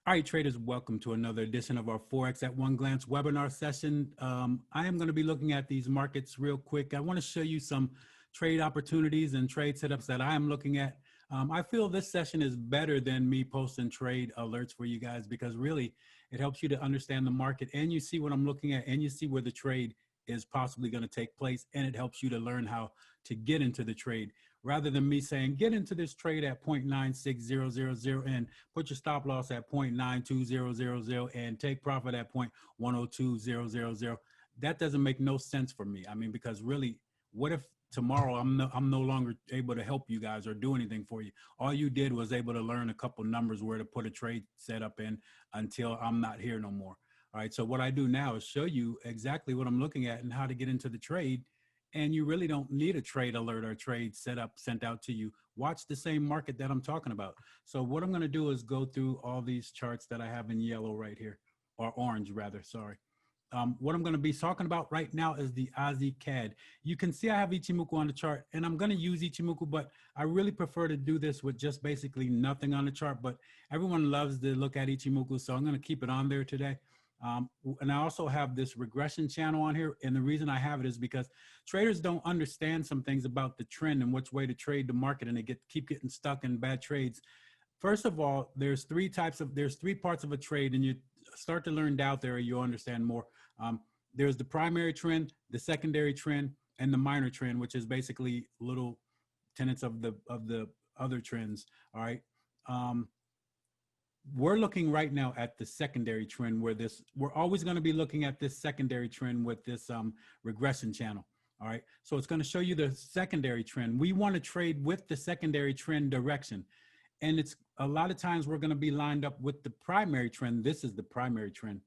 All right, traders, welcome to another edition of our Forex at One Glance webinar session. I am going to be looking at these markets real quick. I want to show you some trade opportunities and trade setups that I am looking at. I feel this session is better than me posting trade alerts for you guys because really it helps you to understand the market and you see what I'm looking at and you see where the trade is possibly going to take place, and it helps you to learn how to get into the trade rather than me saying get into this trade at 0.96000 and put your stop loss at 0.92000 and take profit at 0.102000. That doesn't make no sense for me. I mean, because really, what if tomorrow I'm no longer able to help you guys or do anything for you? All you did was able to learn a couple numbers where to put a trade setup in until I'm not here no more. All right, so what I do now is show you exactly what I'm looking at and how to get into the trade. And you really don't need a trade alert or trade setup sent out to you. Watch the same market that I'm talking about. So what I'm going to do is go through all these charts that I have in yellow right here, or orange rather, sorry. What I'm going to be talking about right now is the Aussie CAD. You can see I have Ichimoku on the chart, and I'm going to use Ichimoku, but I really prefer to do this with just basically nothing on the chart. But everyone loves to look at Ichimoku, so I'm going to keep it on there today. And I also have this regression channel on here. And the reason I have it is because traders don't understand some things about the trend and which way to trade the market, and they keep getting stuck in bad trades. First of all, there's three parts of a trade, and you start to learn Dow Theory, you'll understand more. There's the primary trend, the secondary trend, and the minor trend, which is basically little tenets of the other trends. All right. We're looking right now at the secondary trend where we're always going to be looking at this secondary trend with this regression channel. All right. So it's going to show you the secondary trend. We want to trade with the secondary trend direction. And it's a lot of times we're going to be lined up with the primary trend. This is the primary trend.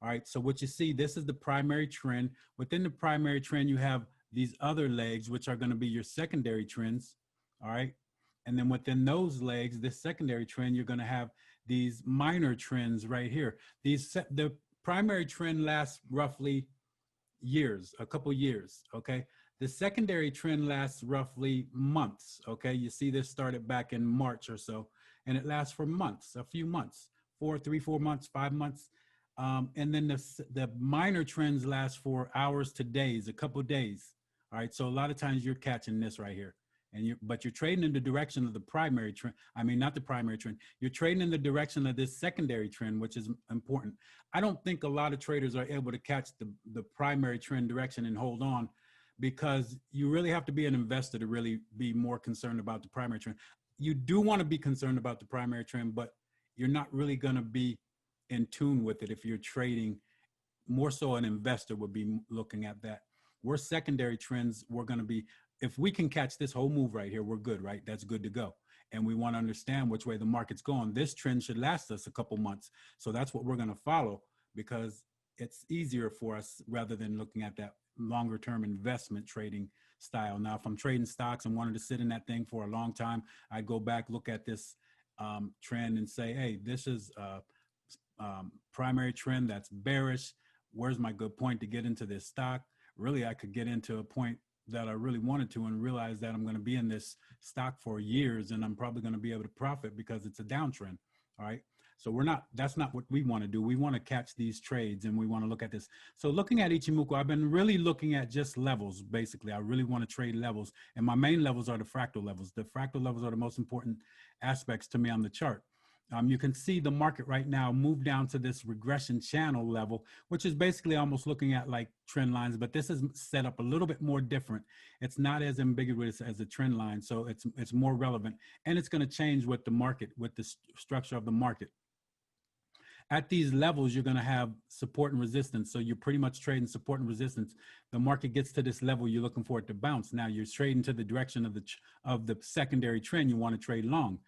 All right. So what you see, this is the primary trend. Within the primary trend, you have these other legs, which are going to be your secondary trends. All right. And then within those legs, this secondary trend, you're going to have these minor trends right here. The primary trend lasts roughly years, a couple years, okay? The secondary trend lasts roughly months, okay? You see this started back in March or so, and it lasts for months, a few months, 4 months, 5 months. And then the minor trends last for hours to days, a couple days, all right? So a lot of times you're catching this right here. But you're trading in the direction of the primary trend. I mean, not the primary trend. You're trading in the direction of this secondary trend, which is important. I don't think a lot of traders are able to catch the primary trend direction and hold on, because you really have to be an investor to really be more concerned about the primary trend. You do want to be concerned about the primary trend, but you're not really going to be in tune with it if you're trading. More so an investor would be looking at that. We're secondary trends. We're going to be, if we can catch this whole move right here, we're good, right? That's good to go. And we want to understand which way the market's going. This trend should last us a couple months. So that's what we're going to follow, because it's easier for us rather than looking at that longer term investment trading style. Now, if I'm trading stocks and wanted to sit in that thing for a long time, I'd go back, look at this trend and say, hey, this is primary trend that's bearish. Where's my good point to get into this stock? Really, I could get into a point that I really wanted to and realize that I'm going to be in this stock for years and I'm probably going to be able to profit because it's a downtrend. All right. So that's not what we want to do. We want to catch these trades and we want to look at this. So looking at Ichimoku, I've been really looking at just levels. Basically, I really want to trade levels, and my main levels are the fractal levels. The fractal levels are the most important aspects to me on the chart. You can see the market right now move down to this regression channel level, which is basically almost looking at like trend lines, but this is set up a little bit more different. It's not as ambiguous as a trend line, so it's more relevant, and it's going to change with the market, with the structure of the market. At these levels, you're going to have support and resistance, so you're pretty much trading support and resistance. The market gets to this level, you're looking for it to bounce. Now you're trading to the direction of the secondary trend. You want to trade long.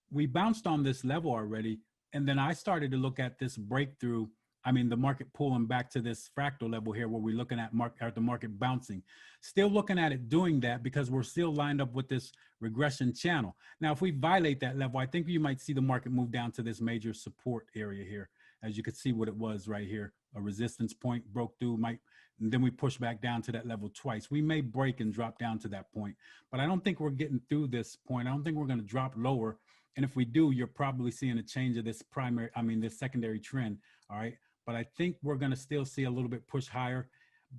We bounced on this level already, and then I started to look at this breakthrough. I mean, the market pulling back to this fractal level here where we're looking at the market bouncing. Still looking at it doing that because we're still lined up with this regression channel. Now, if we violate that level, I think you might see the market move down to this major support area here. As you can see what it was right here, a resistance point broke through, and then we push back down to that level twice. We may break and drop down to that point, but I don't think we're getting through this point. I don't think we're going to drop lower And if we do, you're probably seeing a change of this this secondary trend. All right. But I think we're going to still see a little bit push higher.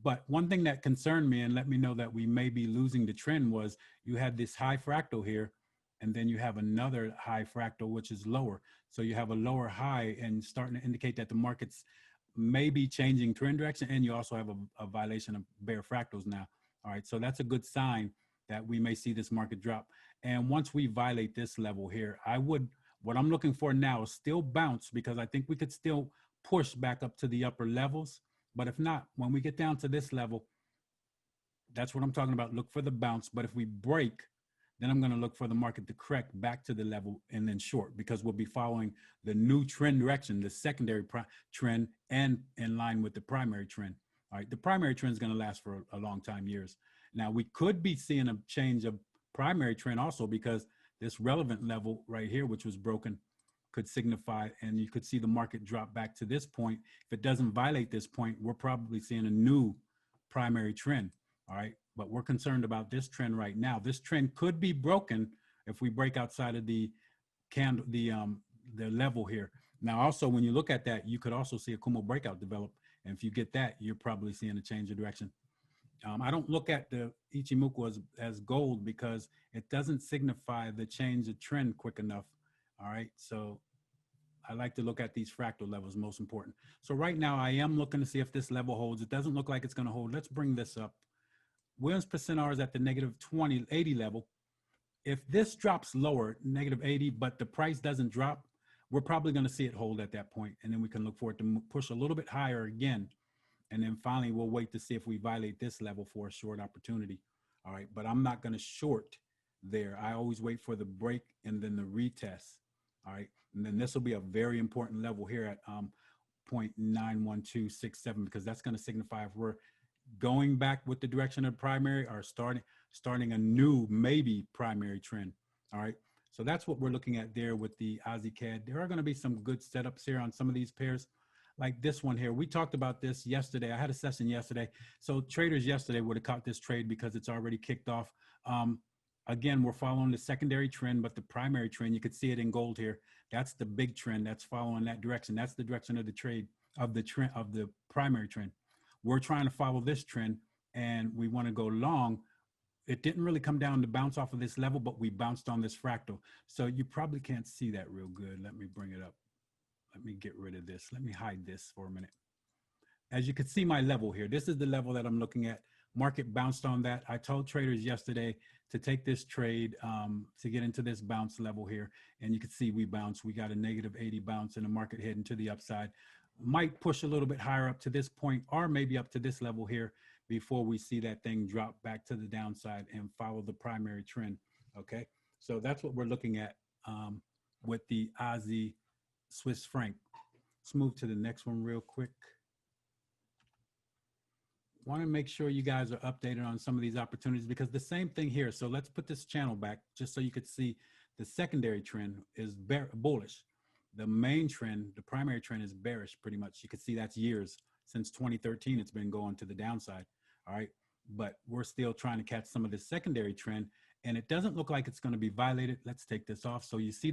But one thing that concerned me and let me know that we may be losing the trend was you had this high fractal here, and then you have another high fractal, which is lower. So you have a lower high and starting to indicate that the market's may be changing trend direction. And you also have a violation of bear fractals now. All right. So that's a good sign that we may see this market drop. And once we violate this level here, what I'm looking for now is still bounce, because I think we could still push back up to the upper levels. But if not, when we get down to this level, that's what I'm talking about. Look for the bounce. But if we break, then I'm going to look for the market to correct back to the level and then short, because we'll be following the new trend direction, the secondary trend, and in line with the primary trend. All right. The primary trend is going to last for a long time, years. Now, we could be seeing a change of primary trend also, because this relevant level right here, which was broken, could signify, and you could see the market drop back to this point. If it doesn't violate this point, we're probably seeing a new primary trend. All right. But we're concerned about this trend right now. This trend could be broken if we break outside of the candle, the level here. Now, also, when you look at that, you could also see a Kumo breakout develop. And if you get that, you're probably seeing a change of direction. I don't look at the Ichimoku as gold, because it doesn't signify the change of trend quick enough. All right. So I like to look at these fractal levels, most important. So right now I am looking to see if this level holds. It doesn't look like it's going to hold. Let's bring this up. Williams percent R is at the negative 80 level. If this drops lower, negative 80, but the price doesn't drop, we're probably going to see it hold at that point. And then we can look for it to push a little bit higher again. And then finally, we'll wait to see if we violate this level for a short opportunity. All right. But I'm not going to short there. I always wait for the break and then the retest. All right. And then this will be a very important level here at 0.91267, because that's going to signify if we're going back with the direction of the primary or starting a new maybe primary trend. All right. So that's what we're looking at there with the Aussie CAD. There are going to be some good setups here on some of these pairs, like this one here. We talked about this yesterday. I had a session yesterday. So traders yesterday would have caught this trade because it's already kicked off. Again, we're following the secondary trend, but the primary trend, you could see it in gold here. That's the big trend that's following that direction. That's the direction of the trade of the trend of the primary trend. We're trying to follow this trend, and we want to go long. It didn't really come down to bounce off of this level, but we bounced on this fractal. So you probably can't see that real good. Let me bring it up. Let me get rid of this. Let me hide this for a minute. As you can see my level here, this is the level that I'm looking at. Market bounced on that. I told traders yesterday to take this trade to get into this bounce level here. And you can see we bounced. We got a negative 80 bounce and the market heading to the upside. Might push a little bit higher up to this point, or maybe up to this level here before we see that thing drop back to the downside and follow the primary trend. Okay, so that's what we're looking at with the Aussie Swiss franc. Let's move to the next one real quick. Want to make sure you guys are updated on some of these opportunities, because the same thing here. So let's put this channel back just so you could see the secondary trend is bullish. The main trend, the primary trend, is bearish pretty much. You can see that's years. Since 2013, it's been going to the downside. All right. But we're still trying to catch some of the secondary trend, and it doesn't look like it's going to be violated. Let's take this off. So you see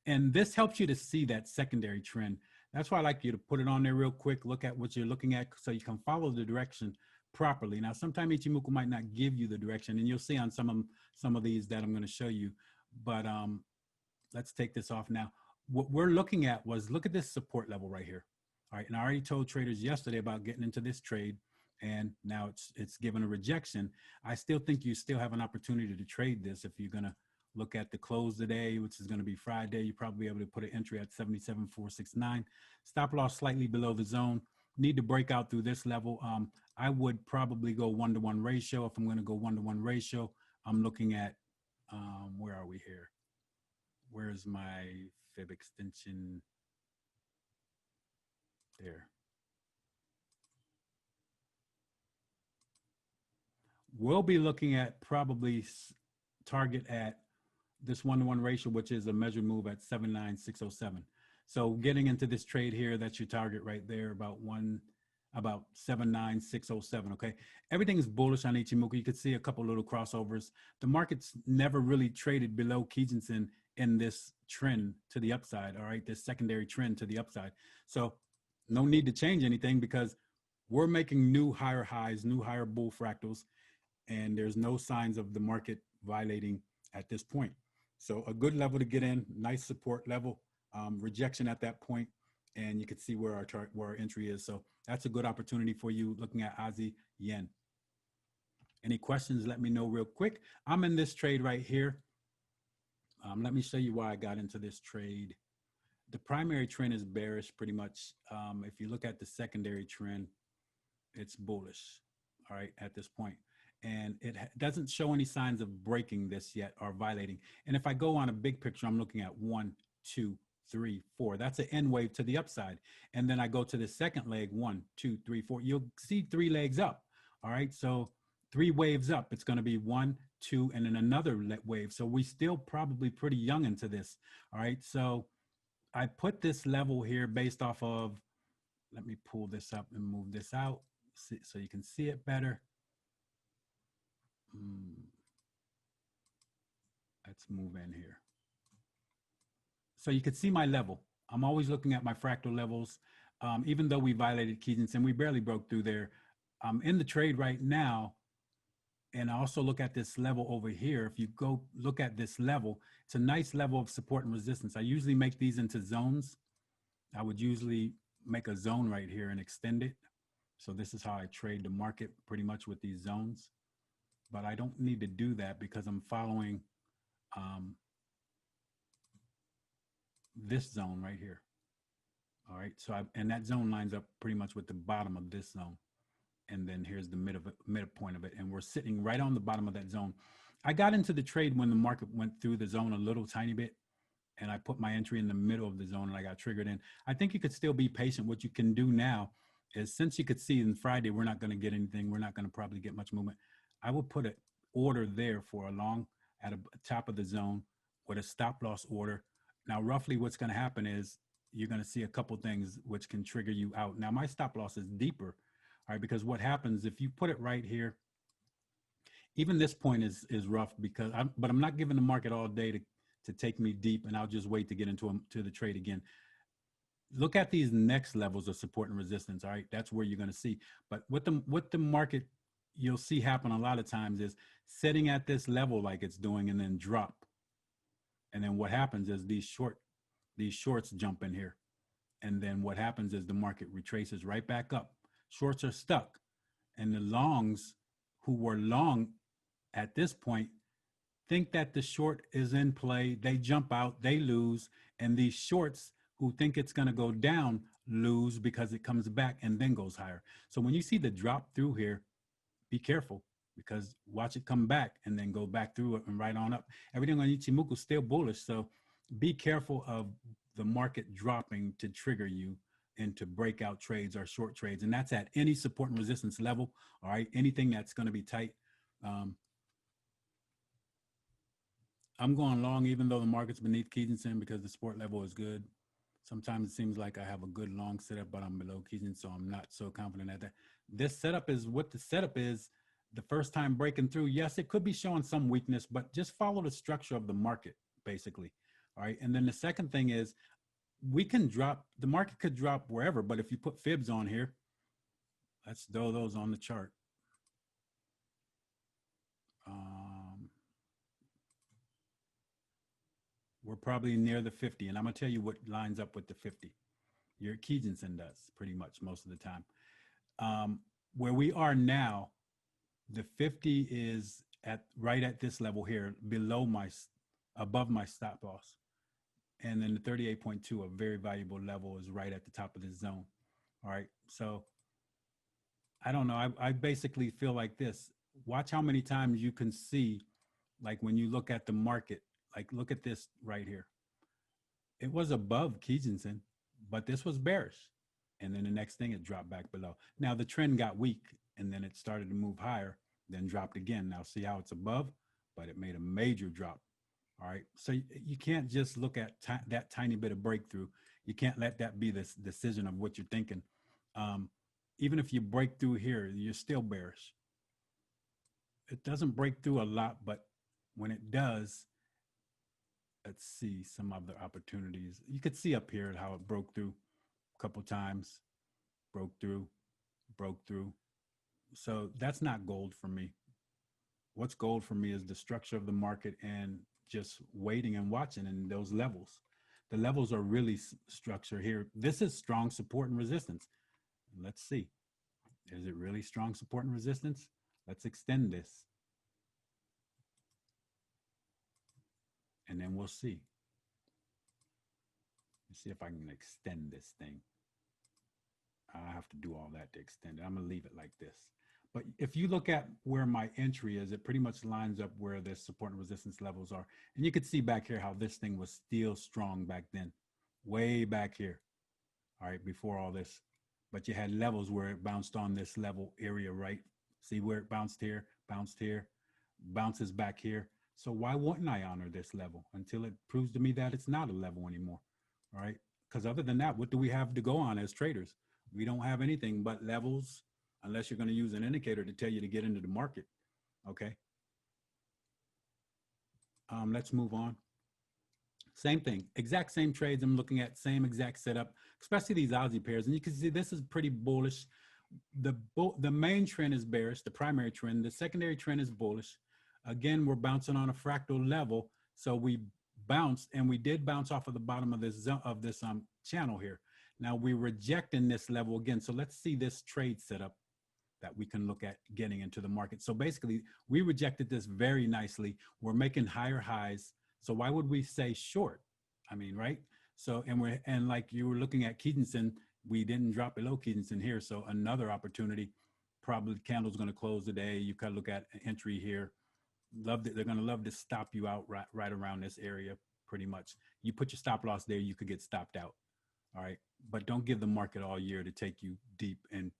and this helps you to see that secondary trend. That's why I like you to put it on there real quick. Look at what you're looking at so you can follow the direction properly. Now, sometimes Ichimoku might not give you the direction, and you'll see on some of these that I'm going to show you. But let's take this off now. What we're looking at was, look at this support level right here. All right. And I already told traders yesterday about getting into this trade, and now it's given a rejection. I still think you still have an opportunity to trade this. If you're going to look at the close today, which is going to be Friday, you'll probably be able to put an entry at 77,469. Stop loss slightly below the zone. Need to break out through this level. I would probably go 1-to-1 ratio. If I'm going to go 1-to-1 ratio, I'm looking at, where are we here? Where's my fib extension? There. We'll be looking at probably target at this 1-to-1 ratio, which is a measured move at 79607. So getting into this trade here, that's your target right there, about 79607. Okay, everything is bullish on Ichimoku. You could see a couple little crossovers. The market's never really traded below Kijinsen in this trend to the upside, all right, this secondary trend to the upside. So no need to change anything because we're making new higher highs, new higher bull fractals, and there's no signs of the market violating at this point. So a good level to get in, nice support level, rejection at that point, and you can see where our chart, where our entry is. So that's a good opportunity for you looking at Aussie yen. Any questions, let me know real quick. I'm in this trade right here. Let me show you why I got into this trade. The primary trend is bearish pretty much. If you look at the secondary trend, it's bullish, all right, at this point. And it doesn't show any signs of breaking this yet or violating. And if I go on a big picture, I'm looking at 1, 2, 3, 4. That's an N wave to the upside. And then I go to the second leg, 1, 2, 3, 4. You'll see 3 legs up, all right? So 3 waves up. It's going to be 1, 2, and then another wave. So we still probably pretty young into this, all right? So I put this level here based off of, let me pull this up and move this out so you can see it better. Let's move in here. So you can see my level. I'm always looking at my fractal levels. Even though we violated Kijinsen, we barely broke through there. I'm in the trade right now. And I also look at this level over here. If you go look at this level, it's a nice level of support and resistance. I usually make these into zones. I would usually make a zone right here and extend it. So this is how I trade the market pretty much with these zones. But I don't need to do that because I'm following this zone right here. All right, so and that zone lines up pretty much with the bottom of this zone. And then here's the midpoint of it. And we're sitting right on the bottom of that zone. I got into the trade when the market went through the zone a little tiny bit. And I put my entry in the middle of the zone and I got triggered in. I think you could still be patient. What you can do now is, since you could see in Friday, we're not going to get anything. We're not going to probably get much movement. I will put an order there for a long at the top of the zone with a stop loss order. Now, roughly what's going to happen is you're going to see a couple things which can trigger you out. Now, my stop loss is deeper, all right, because what happens if you put it right here, even this point is rough because but I'm not giving the market all day to take me deep, and I'll just wait to get into the trade again. Look at these next levels of support and resistance, all right? That's where you're going to see. But what the market you'll see happen a lot of times is sitting at this level like it's doing and then drop. And then what happens is these shorts jump in here. And then what happens is the market retraces right back up. Shorts are stuck. And the longs who were long at this point think that the short is in play. They jump out, they lose. And these shorts who think it's going to go down lose because it comes back and then goes higher. So when you see the drop through here, be careful, because watch it come back and then go back through it and right on up. Everything on Ichimoku is still bullish. So be careful of the market dropping to trigger you into breakout trades or short trades. And that's at any support and resistance level. All right. Anything that's going to be tight. I'm going long, even though the market's beneath Kijinsen, because the support level is good. Sometimes it seems like I have a good long setup, but I'm below Kijinsen, so I'm not so confident at that. This setup is what the setup is. The first time breaking through, yes, it could be showing some weakness, but just follow the structure of the market, basically. All right. And then the second thing is, we can drop, the market could drop wherever, but if you put fibs on here, let's throw those on the chart. We're probably near the 50, and I'm going to tell you what lines up with the 50. Your Kijinsen does pretty much most of the time. Where we are now, the 50 is right at this level here, above my stop loss. And then the 38.2, a very valuable level, is right at the top of this zone. All right. So I don't know. I basically feel like this. Watch how many times you can see, like when you look at the market, like look at this right here. It was above Kijinsen, but this was bearish. And then the next thing, it dropped back below. Now the trend got weak and then it started to move higher, then dropped again. Now see how it's above, but it made a major drop. All right. So you can't just look at that tiny bit of breakthrough. You can't let that be the decision of what you're thinking. Even if you break through here, you're still bearish. It doesn't break through a lot, but when it does, Let's see some other opportunities. You could see up here how it broke through a couple times, broke through, broke through. So that's not gold for me. What's gold for me is the structure of the market and just waiting and watching in those levels. The levels are really structured here. This is strong support and resistance. Let's see. Is it really strong support and resistance? Let's extend this. And then we'll see. Let's see if I can extend this thing. I have to do all that to extend it. I'm going to leave it like this. But if you look at where my entry is, it pretty much lines up where the support and resistance levels are. And you could see back here how this thing was still strong back then, way back here, all right, before all this. But you had levels where it bounced on this level area, right? See where it bounced here, bounces back here. So why wouldn't I honor this level until it proves to me that it's not a level anymore, all right? Because other than that, what do we have to go on as traders? We don't have anything but levels, unless you're going to use an indicator to tell you to get into the market, okay? Let's move on. Same thing, exact same trades I'm looking at, same exact setup, especially these Aussie pairs. And you can see this is pretty bullish. The main trend is bearish, the primary trend. The secondary trend is bullish. Again, we're bouncing on a fractal level. So we bounced, and we did bounce off of the bottom of this channel here. Now we're rejecting this level again. So let's see this trade setup that we can look at getting into the market. So basically, we rejected this very nicely. We're making higher highs. So why would we say short? I mean, right? So, and like you were looking at Keatonson, we didn't drop below Keatonson here. So another opportunity, probably candle's going to close today. You can look at an entry here. They're going to love to stop you out right around this area, pretty much. You put your stop loss there, you could get stopped out. All right. But don't give the market all year to take you deep. And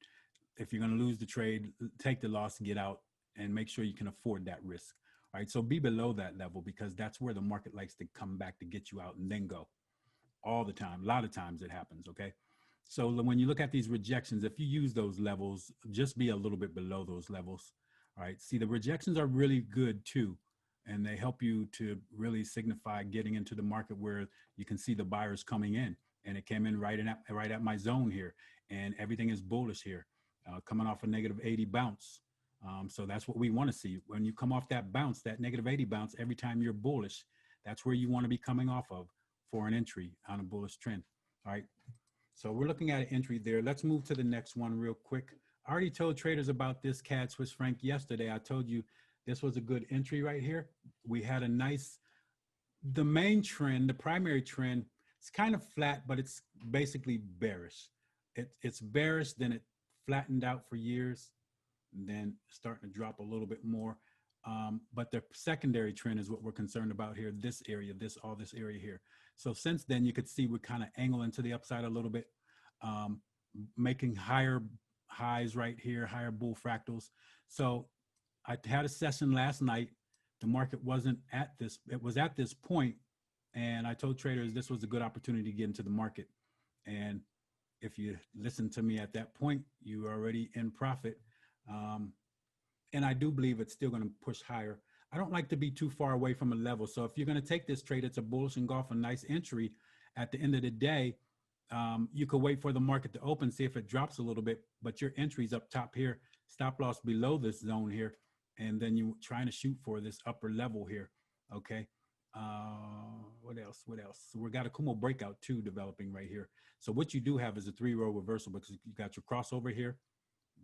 if you're going to lose the trade, take the loss, get out, and make sure you can afford that risk. All right. So be below that level, because that's where the market likes to come back to get you out and then go all the time. A lot of times it happens. Okay. So when you look at these rejections, if you use those levels, just be a little bit below those levels. All right. See, the rejections are really good too. And they help you to really signify getting into the market where you can see the buyers coming in. And it came in right at my zone here. And everything is bullish here, coming off a negative 80 bounce. So that's what we want to see. When you come off that bounce, that negative 80 bounce, every time you're bullish, that's where you want to be coming off of for an entry on a bullish trend. All right. So we're looking at an entry there. Let's move to the next one real quick. I already told traders about this CAD Swiss franc yesterday. I told you this was a good entry right here. We had a nice, the main trend, the primary trend, it's kind of flat, but it's basically bearish. It's bearish, then it flattened out for years, and then starting to drop a little bit more. But the secondary trend is what we're concerned about here, this area, all this area here. So since then, you could see we kind of angle into the upside a little bit, making higher highs right here, higher bull fractals. So I had a session last night. The market wasn't at this, it was at this point, and I told traders this was a good opportunity to get into the market. And if you listen to me at that point, you were already in profit. And I do believe it's still going to push higher. I don't like to be too far away from a level. So if you're going to take this trade, it's a bullish engulf, a nice entry. At the end of the day, you could wait for the market to open, see if it drops a little bit, but your entry's up top here, stop loss below this zone here, and then you're trying to shoot for this upper level here, okay? What else? So we got a Kumo breakout too developing right here. So what you do have is a 3-row reversal, because you got your crossover here,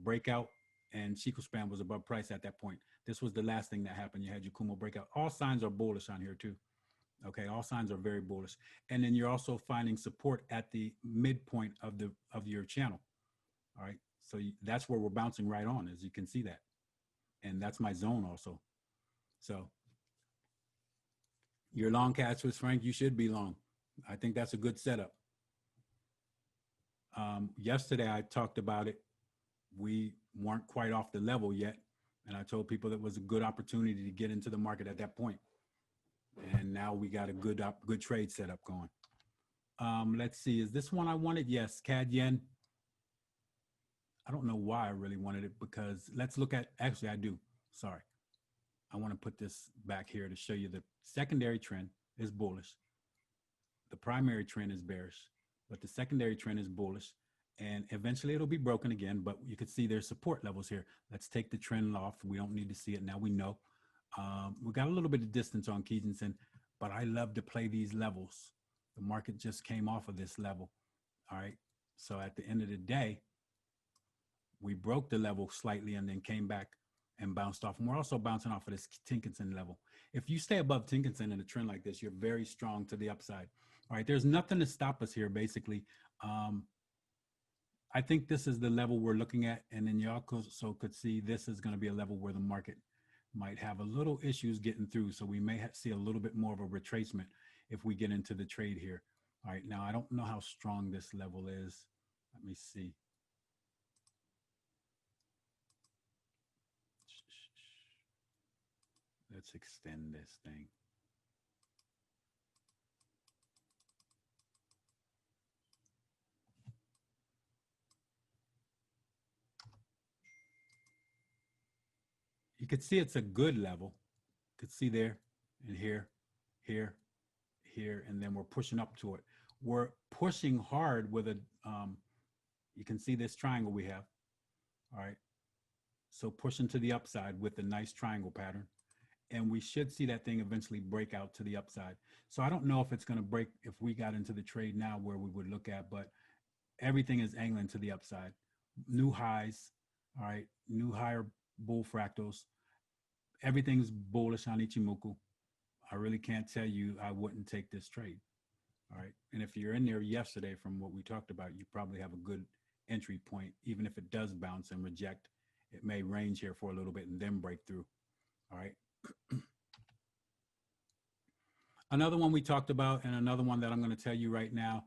breakout, and Chico span was above price at that point. This was the last thing that happened. You had your Kumo breakout. All signs are bullish on here too. Okay, all signs are very bullish. And then you're also finding support at the midpoint of your channel. All right, so that's where we're bouncing right on, as you can see that. And that's my zone also. So you're long CAD Swiss franc, you should be long. I think that's a good setup. Yesterday I talked about it. We weren't quite off the level yet. And I told people that was a good opportunity to get into the market at that point. And now we got a good trade setup going. Let's see, is this one I wanted? Yes, CAD yen. I don't know why I really wanted it, because let's look at, actually I do, sorry. I want to put this back here to show you the secondary trend. is bullish. The primary trend is bearish, but the secondary trend is bullish. And eventually it'll be broken again, but you can see there's support levels here. Let's take the trend off. We don't need to see it now. We know. We got a little bit of distance on Kijinsen, but I love to play these levels. The market just came off of this level. All right. So at the end of the day, we broke the level slightly and then came back and bounced off. And we're also bouncing off of this Tinkinson level. If you stay above Tinkinson in a trend like this, you're very strong to the upside. All right. There's nothing to stop us here, basically. I think this is the level we're looking at. And then you also could see this is going to be a level where the market might have a little issues getting through. So we may see a little bit more of a retracement if we get into the trade here. All right, now I don't know how strong this level is. Let me see. Let's extend this thing. You could see it's a good level. You could see there and here, here, here, and then we're pushing up to it. We're pushing hard with a, you can see this triangle we have, all right? So pushing to the upside with a nice triangle pattern. And we should see that thing eventually break out to the upside. So I don't know if it's gonna break if we got into the trade now where we would look at, but everything is angling to the upside. New highs, all right, new higher bull fractals. Everything's bullish on Ichimoku. I really can't tell you I wouldn't take this trade. All right. And if you're in there yesterday from what we talked about, you probably have a good entry point. Even if it does bounce and reject, it may range here for a little bit and then break through. All right. Another one we talked about, and another one that I'm going to tell you right now.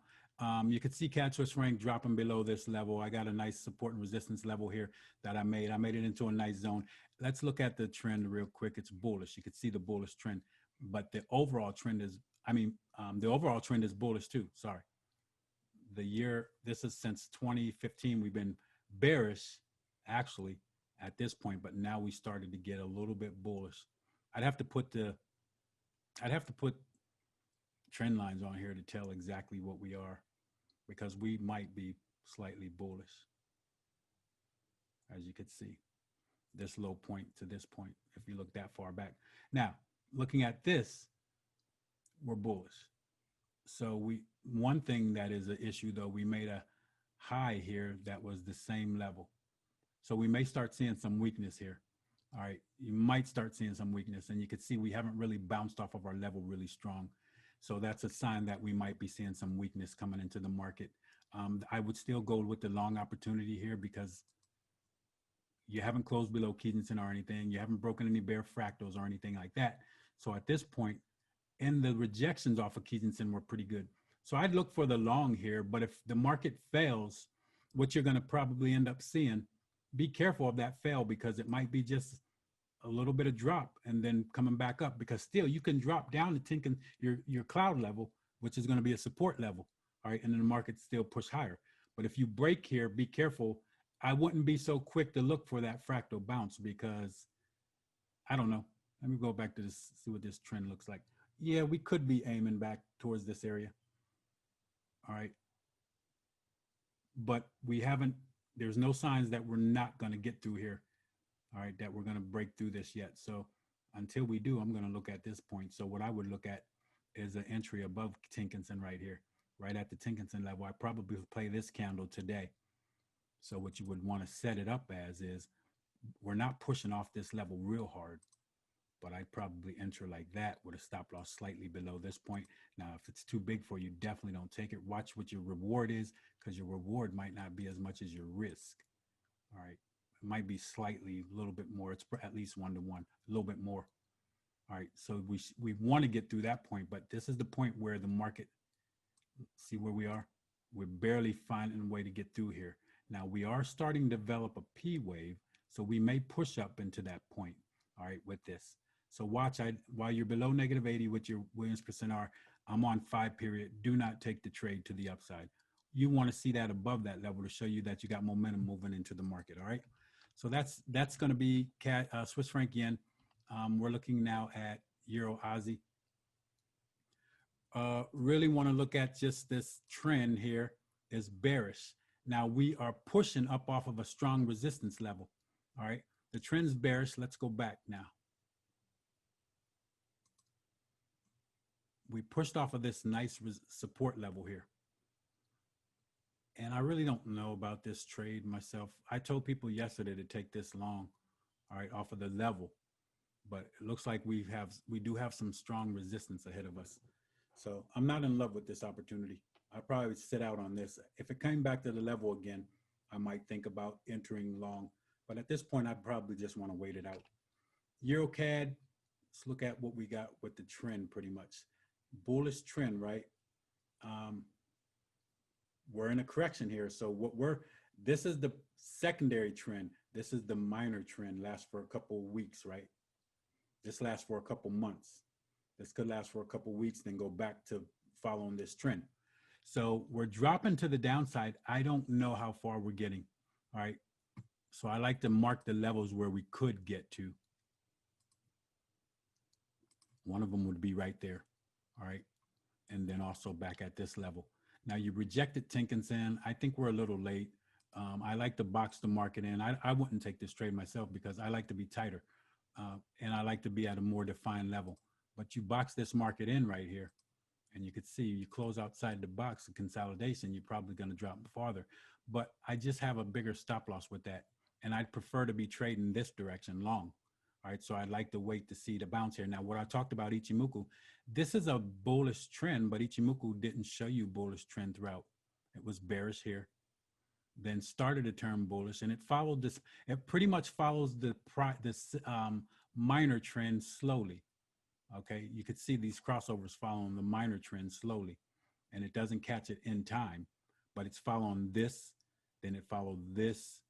You can see CAD Swiss franc dropping below this level. I got a nice support and resistance level here that I made. I made it into a nice zone. Let's look at the trend real quick. It's bullish. You can see the bullish trend, but the overall trend is, the overall trend is bullish too. Sorry. This is since 2015, we've been bearish actually at this point, but now we started to get a little bit bullish. I'd have to put trend lines on here to tell exactly what we are, because we might be slightly bullish. As you could see, this low point to this point, if you look that far back. Now, looking at this, we're bullish. So one thing that is an issue though, we made a high here that was the same level. So we may start seeing some weakness here. All right, you might start seeing some weakness, and you can see we haven't really bounced off of our level really strong. So that's a sign that we might be seeing some weakness coming into the market. I would still go with the long opportunity here because you haven't closed below Kijinsen or anything. You haven't broken any bear fractals or anything like that. So at this point, and the rejections off of Kijinsen were pretty good. So I'd look for the long here, but if the market fails, what you're going to probably end up seeing, be careful of that fail, because it might be just a little bit of drop and then coming back up, because still you can drop down to your cloud level, which is going to be a support level. All right. And then the market still push higher. But if you break here, be careful. I wouldn't be so quick to look for that fractal bounce, because I don't know. Let me go back to this, see what this trend looks like. Yeah, we could be aiming back towards this area. All right. But there's no signs that we're not going to get through here. All right, that we're going to break through this yet. So until we do, I'm going to look at this point. So what I would look at is an entry above Tinkinson right here, right at the Tinkinson level. I probably play this candle today. So what you would want to set it up as is, we're not pushing off this level real hard, but I'd probably enter like that with a stop loss slightly below this point. Now, if it's too big for you, definitely don't take it. Watch what your reward is, because your reward might not be as much as your risk. All right. Might be slightly a little bit more. It's at least 1 to 1, a little bit more. All right, so we want to get through that point, but this is the point where the market, see where we are? We're barely finding a way to get through here. Now we are starting to develop a P wave, so we may push up into that point. All right, with this. So watch, while you're below -80 with your Williams %R, I'm on 5 period. Do not take the trade to the upside. You want to see that above that level to show you that you got momentum moving into the market. All right. So that's going to be Swiss franc yen. We're looking now at Euro Aussie. really want to look at just this trend here is bearish. Now we are pushing up off of a strong resistance level. All right, the trend's bearish. Let's go back now. We pushed off of this nice support level here. And I really don't know about this trade myself. I told people yesterday to take this long, all right, off of the level. But it looks like we do have some strong resistance ahead of us. So I'm not in love with this opportunity. I probably sit out on this. If it came back to the level again, I might think about entering long. But at this point, I probably just want to wait it out. EuroCAD, let's look at what we got with the trend pretty much. Bullish trend, right? We're in a correction here. So this is the secondary trend. This is the minor trend, lasts for a couple of weeks, right? This lasts for a couple months. This could last for a couple of weeks, then go back to following this trend. So we're dropping to the downside. I don't know how far we're getting, all right? So I like to mark the levels where we could get to. One of them would be right there, all right? And then also back at this level. Now you rejected Tinkinson. I think we're a little late. I like to box the market in. I wouldn't take this trade myself because I like to be tighter and I like to be at a more defined level. But you box this market in right here and you could see you close outside the box of consolidation, you're probably going to drop farther. But I just have a bigger stop loss with that. And I'd prefer to be trading this direction long. All right, so I'd like to wait to see the bounce here. Now, what I talked about Ichimoku, this is a bullish trend, but Ichimoku didn't show you bullish trend throughout. It was bearish here, then started to turn bullish, and it followed this. It pretty much follows this minor trend slowly. Okay, you could see these crossovers following the minor trend slowly, and it doesn't catch it in time, but it's following this, then it followed this,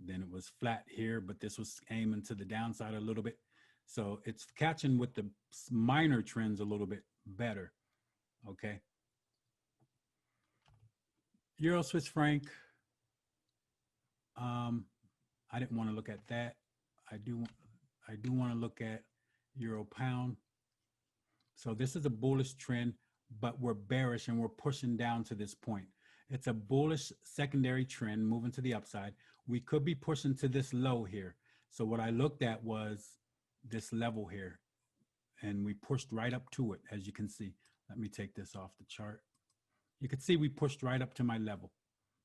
then it was flat here, but this was aiming to the downside a little bit. So it's catching with the minor trends a little bit better, okay? Euro Swiss franc, I didn't want to look at that. I do want to look at Euro pound. So this is a bullish trend, but we're bearish and we're pushing down to this point. It's a bullish secondary trend moving to the upside. We could be pushing to this low here. So what I looked at was this level here, and we pushed right up to it, as you can see. Let me take this off the chart. You can see we pushed right up to my level.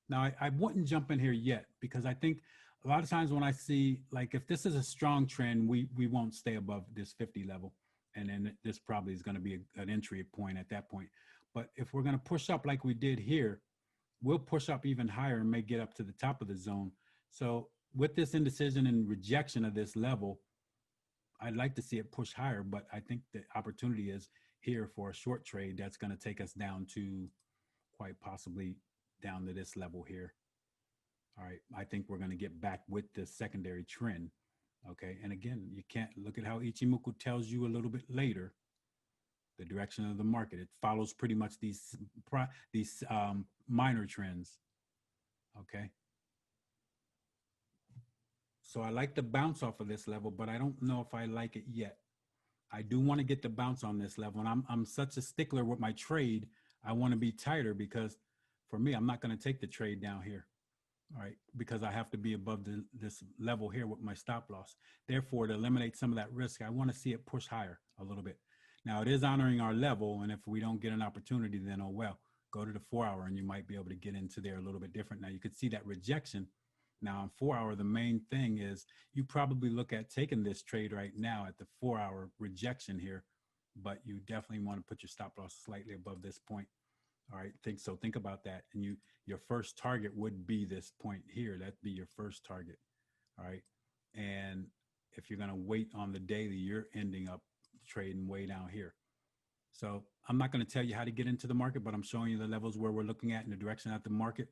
Now, I wouldn't jump in here yet because I think a lot of times when I see, like if this is a strong trend, we won't stay above this 50 level. And then this probably is going to be an entry point at that point. But if we're going to push up like we did here, we'll push up even higher and may get up to the top of the zone. So with this indecision and rejection of this level, I'd like to see it push higher, but I think the opportunity is here for a short trade that's going to take us down to quite possibly down to this level here. All right, I think we're going to get back with the secondary trend. Okay, and again, you can't look at how Ichimoku tells you a little bit later the direction of the market. It follows pretty much these minor trends. Okay. So I like the bounce off of this level, but I don't know if I like it yet. I do want to get the bounce on this level, and I'm such a stickler with my trade. I want to be tighter because for me, I'm not going to take the trade down here. All right, because I have to be above this level here with my stop loss. Therefore, to eliminate some of that risk, I want to see it push higher a little bit. Now, it is honoring our level, and if we don't get an opportunity, then oh well, go to the 4 hour and you might be able to get into there a little bit different. Now, you could see that rejection. Now, on 4 hour, the main thing is you probably look at taking this trade right now at the 4 hour rejection here, but you definitely want to put your stop loss slightly above this point. All right, think about that. And your first target would be this point here. That'd be your first target. All right. And if you're going to wait on the daily, you're ending up trading way down here. So I'm not going to tell you how to get into the market, but I'm showing you the levels where we're looking at in the direction at the market.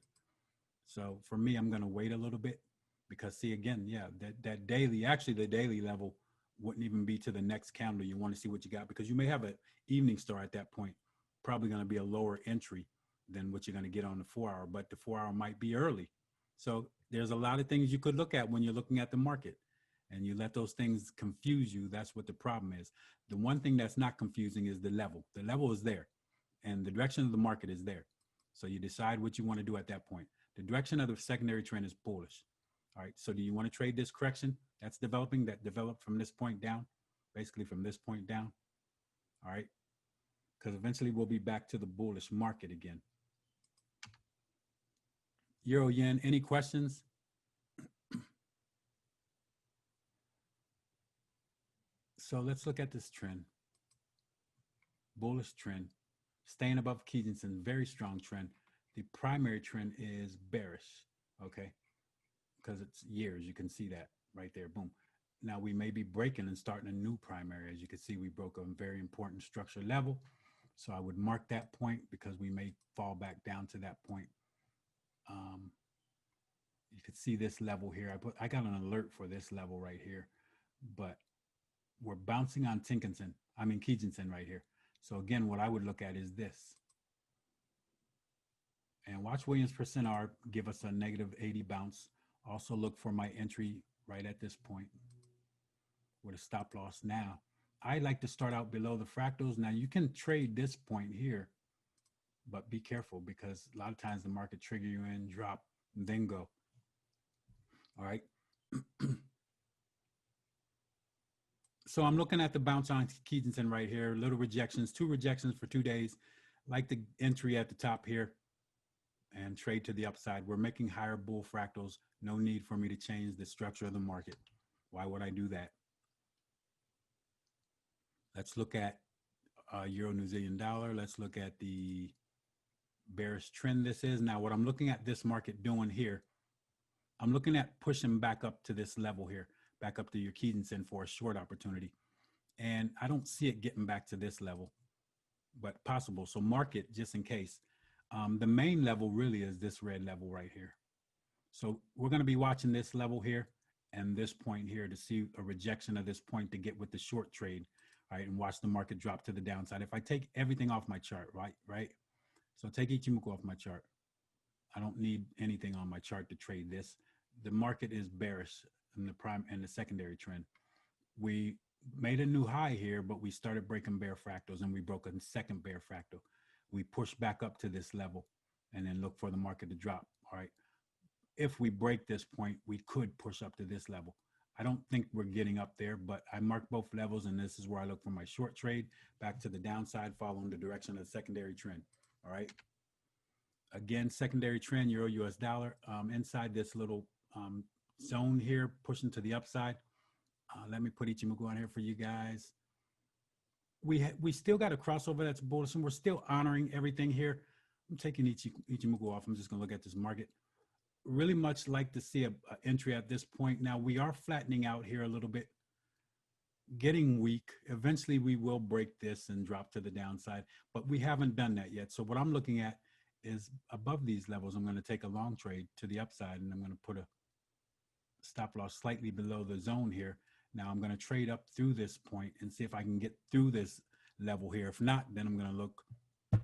So for me, I'm going to wait a little bit because see, again, yeah, that daily, actually the daily level wouldn't even be to the next candle. You want to see what you got because you may have an evening star at that point. Probably going to be a lower entry than what you're going to get on the 4 hour, but the 4 hour might be early. So there's a lot of things you could look at when you're looking at the market and you let those things confuse you. That's what the problem is. The one thing that's not confusing is the level. The level is there. and the direction of the market is there. So you decide what you want to do at that point. The direction of the secondary trend is bullish. All right, so do you want to trade this correction that's developing, that developed from this point down, basically from this point down? All right, because eventually we'll be back to the bullish market again. Euro yen, any questions? So let's look at this trend. Bullish trend, staying above Kijinsen, very strong trend. The primary trend is bearish, okay? Because it's years, you can see that right there, boom. Now we may be breaking and starting a new primary. As you can see, we broke a very important structure level. So I would mark that point because we may fall back down to that point. You can see this level here. I got an alert for this level right here, but we're bouncing on Kijinsen right here. So again, what I would look at is this. And watch Williams percent R give us a negative 80 bounce. Also look for my entry right at this point with a stop loss. Now, I like to start out below the fractals. Now you can trade this point here, but be careful because a lot of times the market trigger you in, drop, and then go. All right. So I'm looking at the bounce on Kijinsen right here, little rejections, 2 rejections for 2 days. Like the entry at the top here and trade to the upside. We're making higher bull fractals. No need for me to change the structure of the market. Why would I do that? Let's look at Euro New Zealand dollar. Let's look at the bearish trend this is. Now, what I'm looking at this market doing here, I'm looking at pushing back up to this level here, back up to your Kijinsen for a short opportunity. And I don't see it getting back to this level, but possible. So mark it just in case. The main level really is this red level right here. So we're going to be watching this level here and this point here to see a rejection of this point to get with the short trade, right? And watch the market drop to the downside. If I take everything off my chart, right? So take Ichimoku off my chart. I don't need anything on my chart to trade this. The market is bearish in the prime and the secondary trend. We made a new high here, but we started breaking bear fractals and we broke a second bear fractal. We pushed back up to this level and then look for the market to drop. All right. If we break this point, we could push up to this level. I don't think we're getting up there, but I marked both levels, and this is where I look for my short trade back to the downside, following the direction of the secondary trend. All right. Again, secondary trend, Euro US dollar, inside this little zone here, pushing to the upside. Let me put Ichimoku on here for you guys. We still got a crossover that's bullish, and we're still honoring everything here. I'm taking Ichimoku off. I'm just going to look at this market. Really much like to see an entry at this point. Now, we are flattening out here a little bit, getting weak. Eventually, we will break this and drop to the downside, but we haven't done that yet. So what I'm looking at is above these levels, I'm going to take a long trade to the upside, and I'm going to put a stop loss slightly below the zone here. Now I'm going to trade up through this point and see if I can get through this level here. If not, then I'm going to look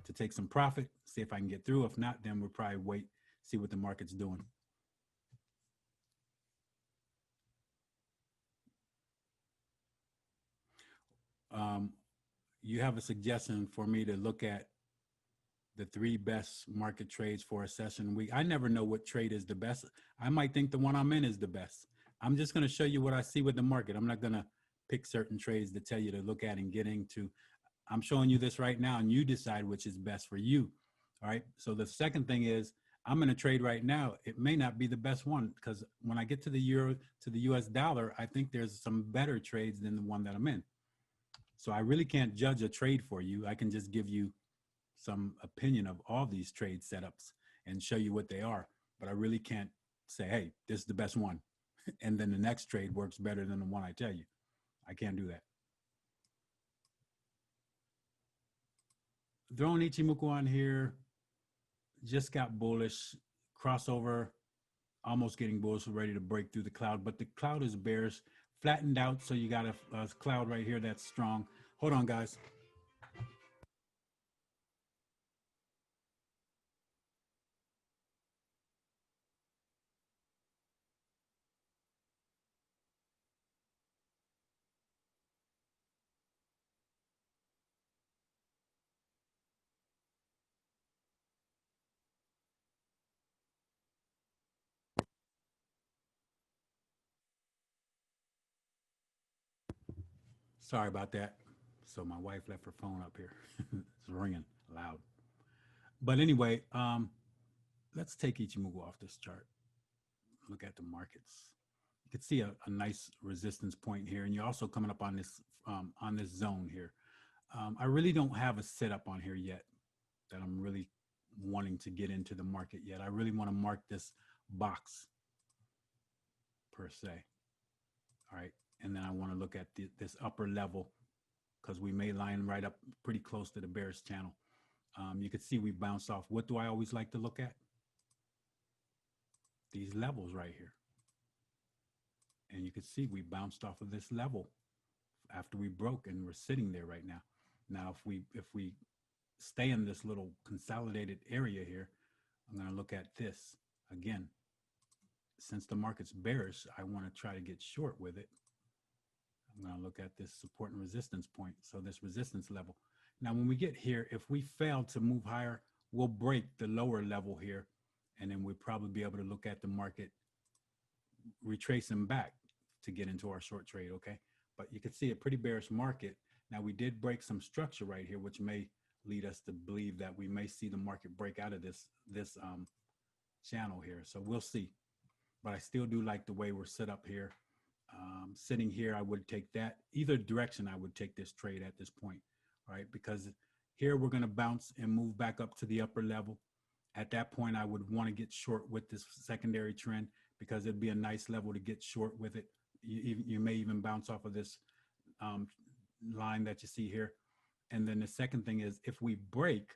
to take some profit, see if I can get through. If not, then we'll probably wait, see what the market's doing. You have a suggestion for me to look at the 3 best market trades for a session week. I never know what trade is the best. I might think the one I'm in is the best. I'm just going to show you what I see with the market. I'm not going to pick certain trades to tell you to look at and get into. I'm showing you this right now, and you decide which is best for you. All right. So the second thing is I'm going to trade right now. It may not be the best one because when I get to the euro, to the US dollar, I think there's some better trades than the one that I'm in. So I really can't judge a trade for you. I can just give you some opinion of all these trade setups and show you what they are. But I really can't say, hey, this is the best one. And then the next trade works better than the one I tell you. I can't do that. Throwing Ichimoku on here, just got bullish, crossover, almost getting bullish, ready to break through the cloud, but the cloud is bearish, flattened out, so you got a cloud right here that's strong. Hold on, guys. Sorry about that. So my wife left her phone up here. It's ringing loud. But anyway, let's take Ichimoku off this chart. Look at the markets. You can see a nice resistance point here, and you're also coming up on this zone here. I really don't have a setup on here yet that I'm really wanting to get into the market yet. I really want to mark this box per se. All right, and then I want to look at this upper level because we may line right up pretty close to the bearish channel. You can see we bounced off. What do I always like to look at? These levels right here. And you can see we bounced off of this level after we broke, and we're sitting there right now. Now, if we stay in this little consolidated area here, I'm going to look at this again. Since the market's bearish, I want to try to get short with it. I'm going to look at this support and resistance point. So this resistance level. Now, when we get here, if we fail to move higher, we'll break the lower level here. And then we'll probably be able to look at the market retracing back to get into our short trade, okay? But you can see a pretty bearish market. Now, we did break some structure right here, which may lead us to believe that we may see the market break out of this channel here. So we'll see. But I still do like the way we're set up here. Sitting here, I would take that. Either direction, I would take this trade at this point, all right? Because here we're going to bounce and move back up to the upper level. At that point, I would want to get short with this secondary trend because it'd be a nice level to get short with it. You may even bounce off of this line that you see here. And then the second thing is if we break,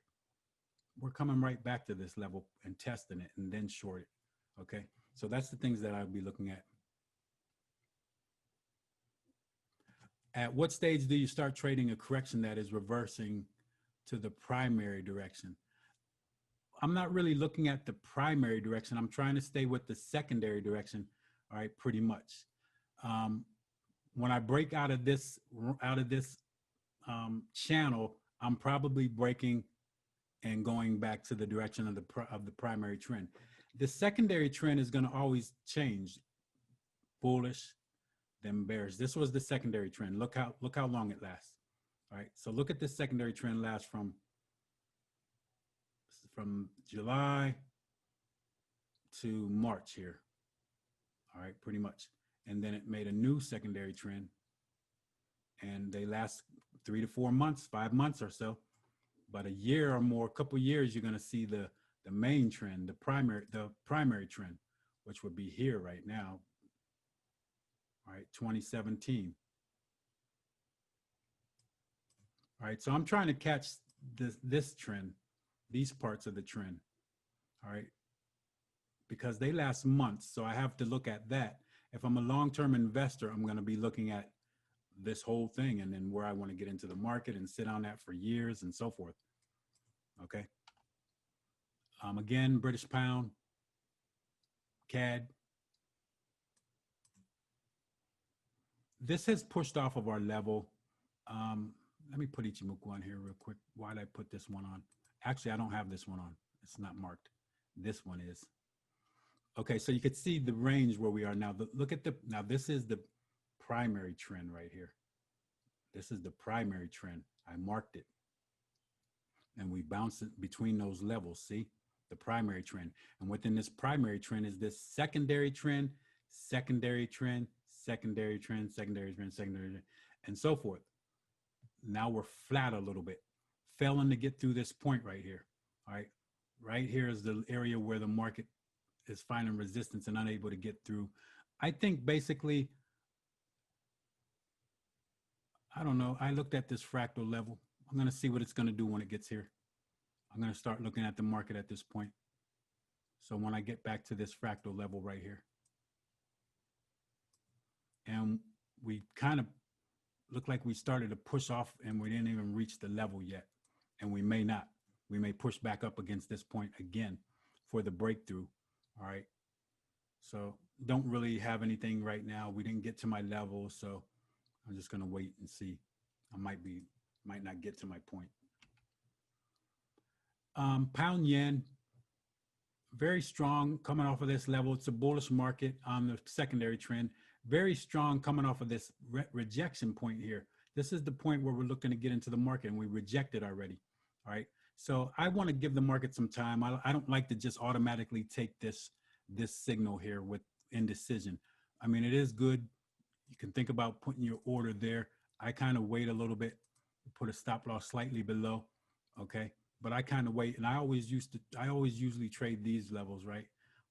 we're coming right back to this level and testing it and then short it, okay? So that's the things that I'll be looking at. At what stage do you start trading a correction that is reversing to the primary direction? I'm not really looking at the primary direction. I'm trying to stay with the secondary direction, all right, pretty much. When I break out of this channel, I'm probably breaking and going back to the direction of the primary trend. The secondary trend is going to always change, bullish, then bearish. This was the secondary trend. Look how long it lasts. All right, so look at this secondary trend lasts from July to March here. All right, pretty much. And then it made a new secondary trend, and they last 3 to 4 months, 5 months or so. But a year or more, a couple years, you're going to see the main trend, the primary trend, which would be here right now. All right, 2017. All right, so I'm trying to catch this trend, these parts of the trend, all right, because they last months. So I have to look at that. If I'm a long-term investor, I'm going to be looking at this whole thing and then where I want to get into the market and sit on that for years and so forth. Okay. Again, British pound, CAD. This has pushed off of our level. Let me put Ichimoku on here real quick. Why did I put this one on? Actually, I don't have this one on. It's not marked. This one is. Okay, so you can see the range where we are now. Look at now this is the primary trend right here. This is the primary trend. I marked it. And we bounced it between those levels, see? The primary trend. And within this primary trend is this secondary trend, secondary trend, secondary trend, secondary trend, secondary trend, and so forth. Now we're flat a little bit. Failing to get through this point right here. All right. Right here is the area where the market is finding resistance and unable to get through. I think basically, I don't know. I looked at this fractal level. I'm going to see what it's going to do when it gets here. I'm going to start looking at the market at this point. So when I get back to this fractal level right here, and we kind of look like we started to push off and we didn't even reach the level yet. And we may not. We may push back up against this point again for the breakthrough. All right. So don't really have anything right now. We didn't get to my level. So I'm just going to wait and see. I might not get to my point. Pound yen, very strong coming off of this level. It's a bullish market on the secondary trend. Very strong coming off of this rejection point here. This is the point where we're looking to get into the market and we reject it already. All right. So I want to give the market some time. I don't like to just automatically take this signal here with indecision. I mean, it is good. You can think about putting your order there. I kind of wait a little bit, put a stop loss slightly below. Okay. But I kind of wait, and I always usually trade these levels, right?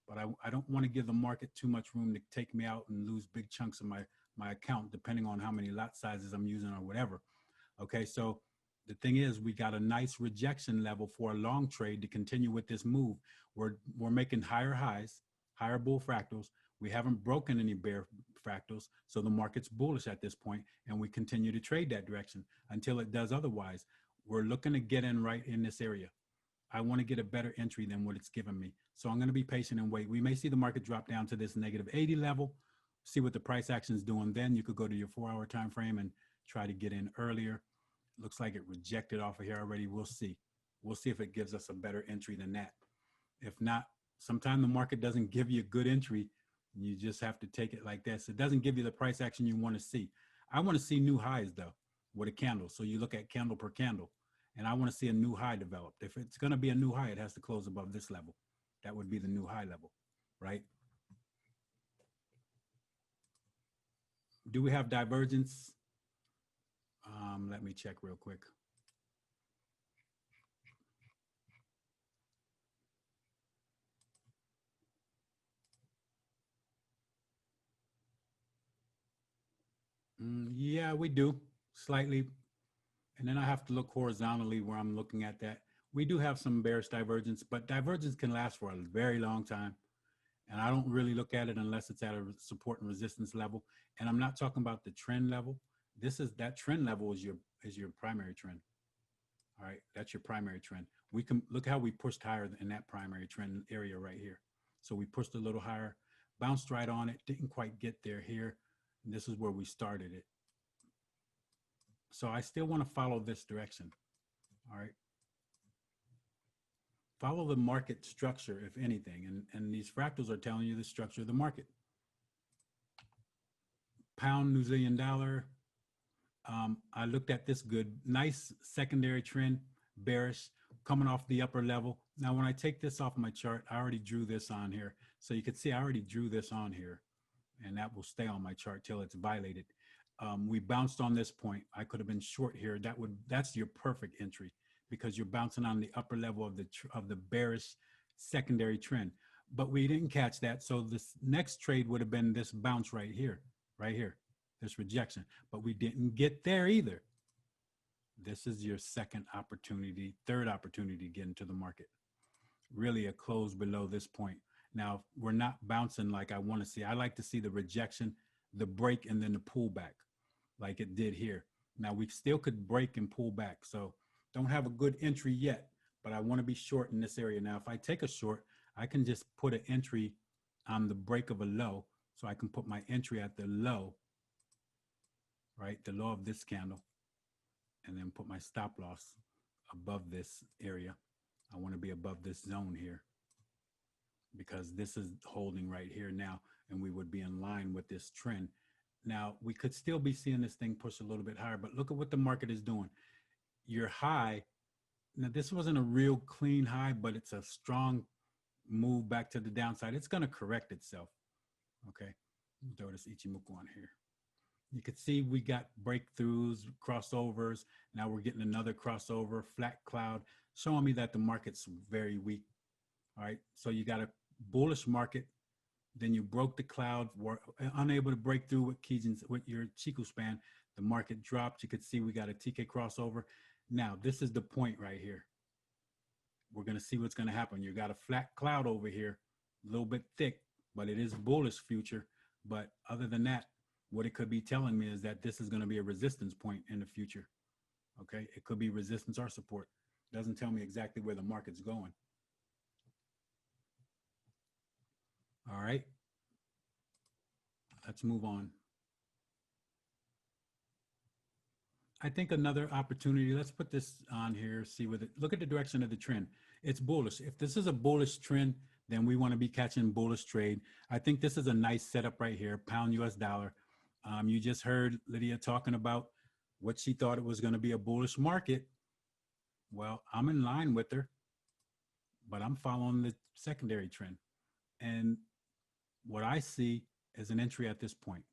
But I don't want to give the market too much room to take me out and lose big chunks of my account, depending on how many lot sizes I'm using or whatever. Okay, so the thing is, we got a nice rejection level for a long trade to continue with this move. We're making higher highs, higher bull fractals. We haven't broken any bear fractals, so the market's bullish at this point, and we continue to trade that direction until it does otherwise. We're looking to get in right in this area. I want to get a better entry than what it's given me. So I'm going to be patient and wait. We may see the market drop down to this negative 80 level, see what the price action is doing. Then you could go to your 4-hour time frame and try to get in earlier. Looks like it rejected off of here already. We'll see. We'll see if it gives us a better entry than that. If not, sometimes the market doesn't give you a good entry. You just have to take it like this. It doesn't give you the price action you want to see. I want to see new highs, though, with a candle. So you look at candle per candle. And I want to see a new high developed. If it's going to be a new high, it has to close above this level. That would be the new high level, right? Do we have divergence? Let me check real quick. Yeah, we do, slightly. And then I have to look horizontally where I'm looking at that. We do have some bearish divergence, but divergence can last for a very long time. And I don't really look at it unless it's at a support and resistance level. And I'm not talking about the trend level. That trend level is your primary trend. All right, that's your primary trend. We can look how we pushed higher in that primary trend area right here. So we pushed a little higher, bounced right on it, didn't quite get there here. And this is where we started it. So I still want to follow this direction. All right. Follow the market structure, if anything. And these fractals are telling you the structure of the market. Pound, New Zealand dollar. I looked at this good, nice secondary trend, bearish, coming off the upper level. Now, when I take this off my chart, I already drew this on here. So you can see I already drew this on here, and that will stay on my chart till it's violated. We bounced on this point. I could have been short here. That's your perfect entry because you're bouncing on the upper level of the bearish secondary trend. But we didn't catch that. So this next trade would have been this bounce right here, this rejection. But we didn't get there either. This is your second opportunity, third opportunity to get into the market. Really a close below this point. Now, we're not bouncing like I want to see. I like to see the rejection, the break, and then the pullback like it did here. Now, we still could break and pull back. So don't have a good entry yet, but I want to be short in this area. Now, if I take a short, I can just put an entry on the break of a low. So I can put my entry at the low, right? The low of this candle, and then put my stop loss above this area. I want to be above this zone here because this is holding right here now, and we would be in line with this trend. Now, we could still be seeing this thing push a little bit higher, but look at what the market is doing. Your high, now this wasn't a real clean high, but it's a strong move back to the downside. It's going to correct itself. Okay, throw this Ichimoku on here. You could see we got breakthroughs, crossovers. Now we're getting another crossover, flat cloud, showing me that the market's very weak. All right, so you got a bullish market. Then you broke the cloud, were unable to break through with your Chiku span. The market dropped. You could see we got a TK crossover. Now, this is the point right here. We're going to see what's going to happen. You got a flat cloud over here, a little bit thick, but it is bullish future. But other than that, what it could be telling me is that this is going to be a resistance point in the future. Okay, it could be resistance or support. Doesn't tell me exactly where the market's going. All right, let's move on. I think another opportunity, let's put this on here, see with it. Look at the direction of the trend. It's bullish. If this is a bullish trend, then we want to be catching bullish trade. I think this is a nice setup right here, pound US dollar. You just heard Lydia talking about what she thought it was going to be a bullish market. Well, I'm in line with her, but I'm following the secondary trend. And what I see is an entry at this point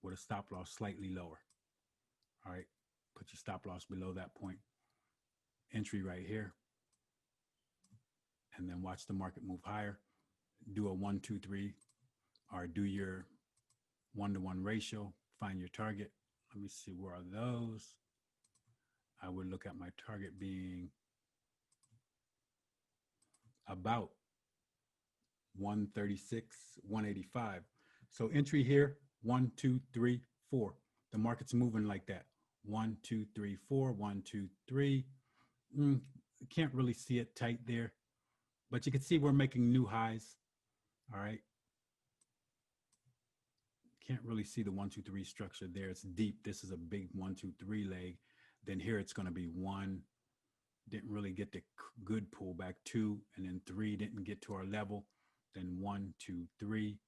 with a stop loss slightly lower. All right, put your stop loss below that point. Entry right here. And then watch the market move higher. Do a 1, 2, 3, or do your 1-to-1 ratio. Find your target. Let me see, where are those? I would look at my target being about 136, 185. So entry here, 1, 2, 3, 4. The market's moving like that. 1, 2, 3, 4, 1, 2, 3. Can't really see it tight there, but you can see we're making new highs. All right. Can't really see the 1, 2, 3 structure there. It's deep. This is a big 1, 2, 3 leg. Then here it's going to be 1. Didn't really get the good pullback. 2, and then 3 didn't get to our level. Then 1, 2, 3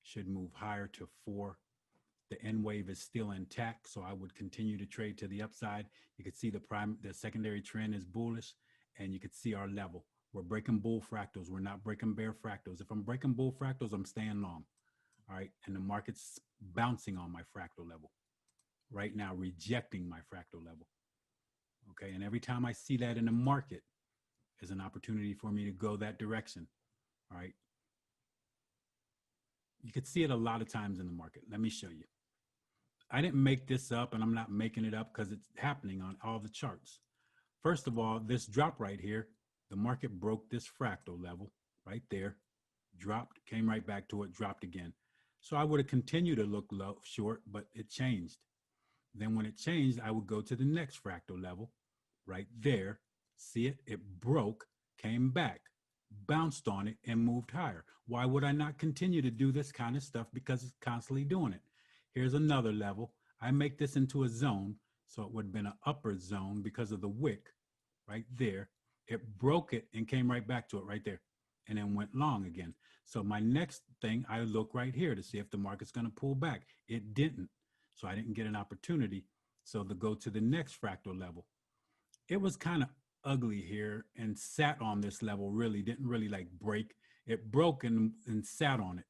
should move higher to 4. The N wave is still intact, so I would continue to trade to the upside. You can see the secondary trend is bullish, and you can see our level. We're breaking bull fractals. We're not breaking bear fractals. If I'm breaking bull fractals, I'm staying long. All right, and the market's bouncing on my fractal level right now, rejecting my fractal level. Okay, and every time I see that in the market is an opportunity for me to go that direction. All right, you could see it a lot of times in the market. Let me show you. I didn't make this up, and I'm not making it up because it's happening on all the charts. First of all, this drop right here, the market broke this fractal level right there, dropped, came right back to it, dropped again. So I would have continued to look low, short, but it changed. Then when it changed, I would go to the next fractal level right there. See it? It broke, came back, bounced on it, and moved higher. Why would I not continue to do this kind of stuff? Because it's constantly doing it. Here's another level. I make this into a zone, so it would have been an upper zone because of the wick right there. It broke it and came right back to it right there, and then went long again. So my next thing, I look right here to see if the market's going to pull back. It didn't, so I didn't get an opportunity. So to go to the next fractal level, it was kind of ugly here and sat on this level. Really didn't really like break. It broke and sat on it,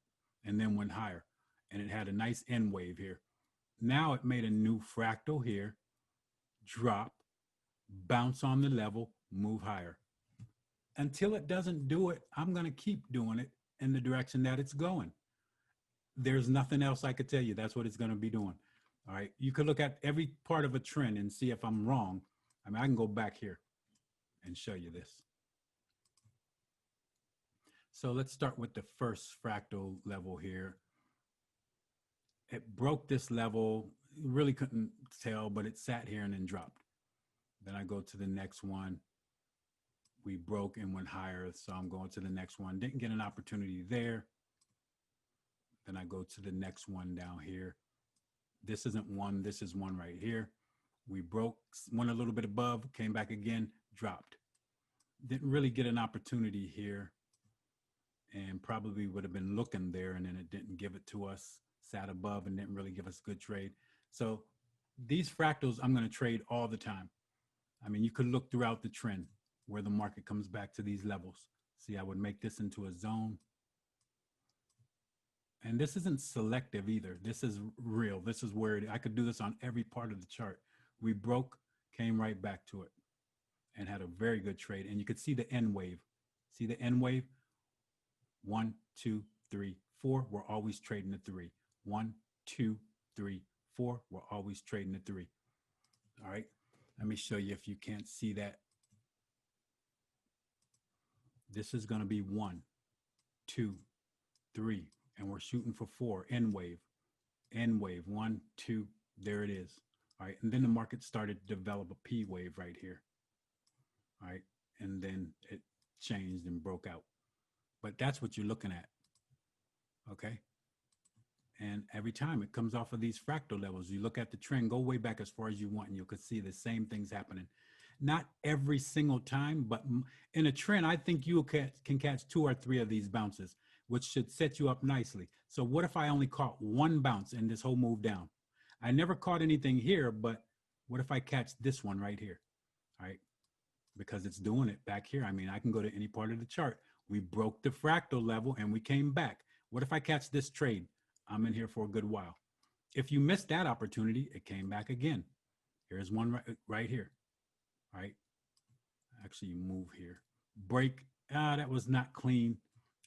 and then went higher, and it had a nice N wave here. Now it made a new fractal here, drop, bounce on the level, move higher. Until it doesn't do it, I'm going to keep doing it in the direction that it's going. There's nothing else I could tell you. That's what it's going to be doing. All right. You could look at every part of a trend and see if I'm wrong. I mean, I can go back here and show you this. So let's start with the first fractal level here. It broke this level. Really couldn't tell, but it sat here and then dropped. Then I go to the next one. We broke and went higher, so I'm going to the next one. Didn't get an opportunity there. Then I go to the next one down here. This isn't one, this is one right here. We broke, went a little bit above, came back again, dropped. Didn't really get an opportunity here, and probably would have been looking there, and then it didn't give it to us, sat above and didn't really give us good trade. So these fractals I'm going to trade all the time. I mean, you could look throughout the trend where the market comes back to these levels. See, I would make this into a zone. And this isn't selective either. This is real. This is where I could do this on every part of the chart. We broke, came right back to it, and had a very good trade. And you could see the N wave. See the N wave? 1, 2, 3, 4. We're always trading the 3. 1, 2, 3, 4. We're always trading the 3. All right. Let me show you if you can't see that. This is going to be 1, 2, 3, and we're shooting for 4. N wave, 1, 2, there it is. All right, and then the market started to develop a P wave right here. All right, and then it changed and broke out. But that's what you're looking at, okay? And every time it comes off of these fractal levels, you look at the trend, go way back as far as you want, and you could see the same things happening. Not every single time, but in a trend, I think you can catch 2 or 3 of these bounces, which should set you up nicely. So what if I only caught one bounce in this whole move down? I never caught anything here, but What if I catch this one right here? All right, because it's doing it back here. I mean, I can go to any part of the chart. We broke the fractal level and we came back. What if I catch this trade? I'm in here for a good while. If you missed that opportunity, it came back again. Here's one right here. All right. Actually, you move here. Break. That was not clean.